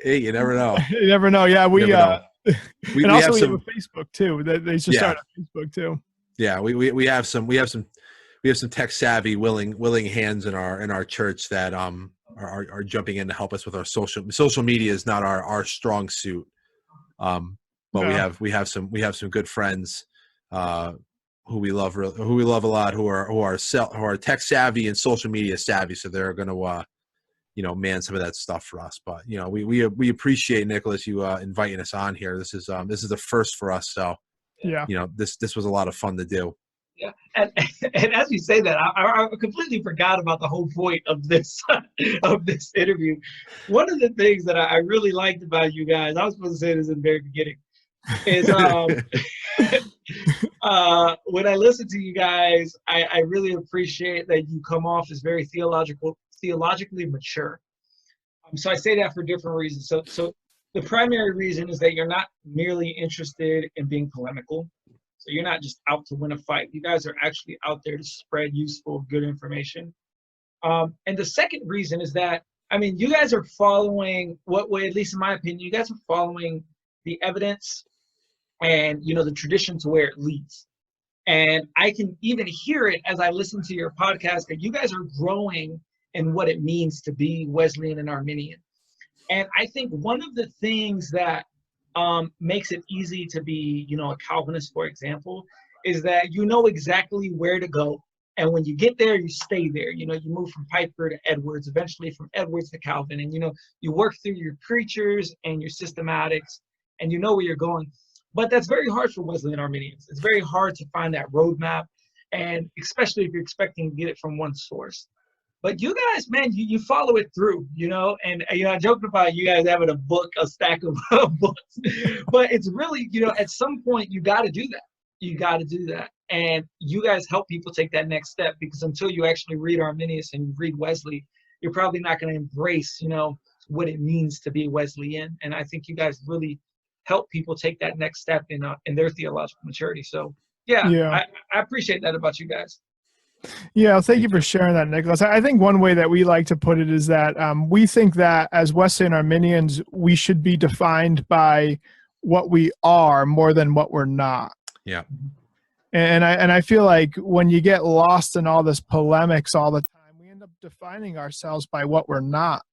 Hey, you never know. You never know. Yeah, we have a Facebook too. They just started Facebook too. Yeah, we have some tech savvy, willing hands in our church that are jumping in to help us with our social media is not our strong suit. But Yeah. we have some good friends who we love a lot who are tech savvy and social media savvy, so they're going to man some of that stuff for us. But we appreciate, Nicholas, you inviting us on here. This is the first for us, so Yeah. this was a lot of fun to do. Yeah, and as you say that, I completely forgot about the whole point of this interview. One of the things that I really liked about you guys, I was supposed to say this in the very beginning, is when I listen to you guys, I really appreciate that you come off as very theologically mature. So I say that for different reasons. So the primary reason is that you're not merely interested in being polemical. So you're not just out to win a fight. You guys are actually out there to spread useful, good information. And the second reason is that, you guys are following what way, at least in my opinion, you guys are following the evidence and, the tradition to where it leads. And I can even hear it as I listen to your podcast that you guys are growing in what it means to be Wesleyan and Arminian. And I think one of the things that makes it easy to be, a Calvinist, for example, is that you know exactly where to go. And when you get there, you stay there. You move from Piper to Edwards, eventually from Edwards to Calvin. And, you work through your preachers and your systematics, and you know where you're going. But that's very hard for Wesleyan Arminians. It's very hard to find that roadmap, and especially if you're expecting to get it from one source. But you guys, man, you follow it through, and I joked about you guys having a stack of books, but it's really, at some point you got to do that. You got to do that. And you guys help people take that next step, because until you actually read Arminius and you read Wesley, you're probably not going to embrace, what it means to be Wesleyan. And I think you guys really help people take that next step in their theological maturity. So I appreciate that about you guys. Yeah, thank you for sharing that, Nicholas. I think one way that we like to put it is that we think that as Wesleyan Arminians, we should be defined by what we are more than what we're not. Yeah. And I feel like when you get lost in all this polemics all the time, we end up defining ourselves by what we're not.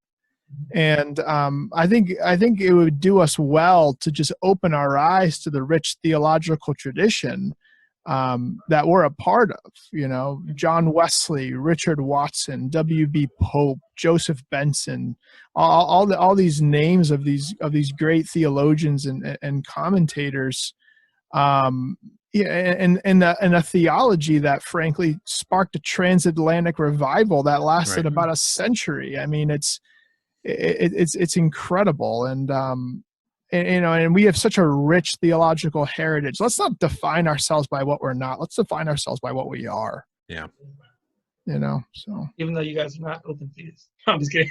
And I think it would do us well to just open our eyes to the rich theological tradition that we're a part of. John Wesley, Richard Watson, W.B. Pope, Joseph Benson, all these names of these great theologians and commentators, and a theology that frankly sparked a transatlantic revival that lasted about a century. It's incredible, and we have such a rich theological heritage. Let's not define ourselves by what we're not. Let's define ourselves by what we are. Yeah. So even though you guys are not open theists. I'm just kidding.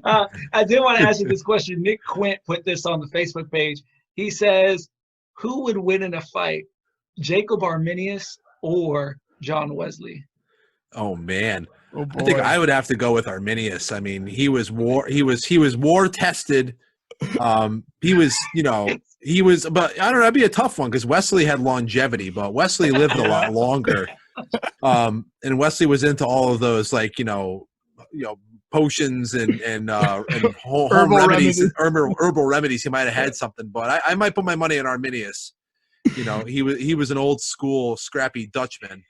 I did want to ask you this question. Nick Quint put this on the Facebook page. He says, who would win in a fight, Jacob Arminius or John Wesley? Oh man. Oh, I think I would have to go with Arminius. He was war tested. But I don't know, that'd be a tough one because Wesley had longevity, but Wesley lived a lot longer. And Wesley was into all of those, potions and home remedies, herbal remedies. He might have had something, but I might put my money on Arminius. He was an old school scrappy Dutchman.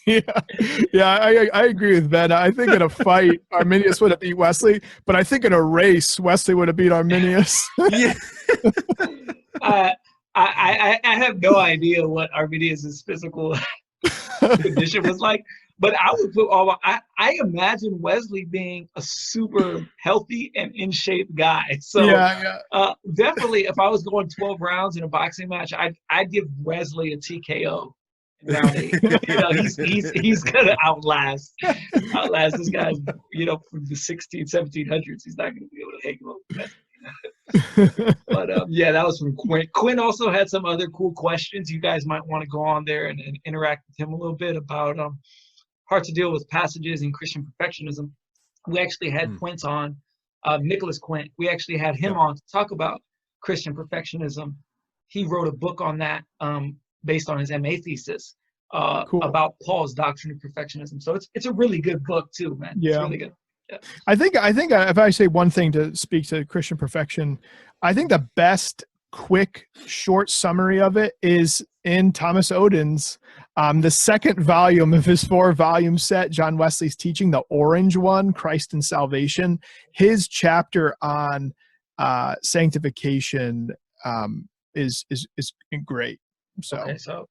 I agree with Ben. I think in a fight, Arminius would have beat Wesley, but I think in a race, Wesley would have beat Arminius. Yeah. I have no idea what Arminius's physical condition was like, but I would put I imagine Wesley being a super healthy and in shape guy. So definitely, if I was going 12 rounds in a boxing match, I'd give Wesley a TKO. Round 8. He's gonna outlast this guy. From the 1700s, he's not gonna be able to hang him up. But that was from Quinn. Quinn also had some other cool questions. You guys might want to go on there and interact with him a little bit about hard to deal with passages in Christian perfectionism. We actually had Quint on, Nicholas Quint. We actually had him on to talk about Christian perfectionism. He wrote a book on that. Based on his MA thesis. Cool. about Paul's doctrine of perfectionism. So it's a really good book too, man. Yeah. It's really good. Yeah. I think if I say one thing to speak to Christian perfection, I think the best quick short summary of it is in Thomas Oden's the second volume of his 4-volume set, John Wesley's Teaching, the orange one, Christ and Salvation. His chapter on sanctification is great. So, okay, so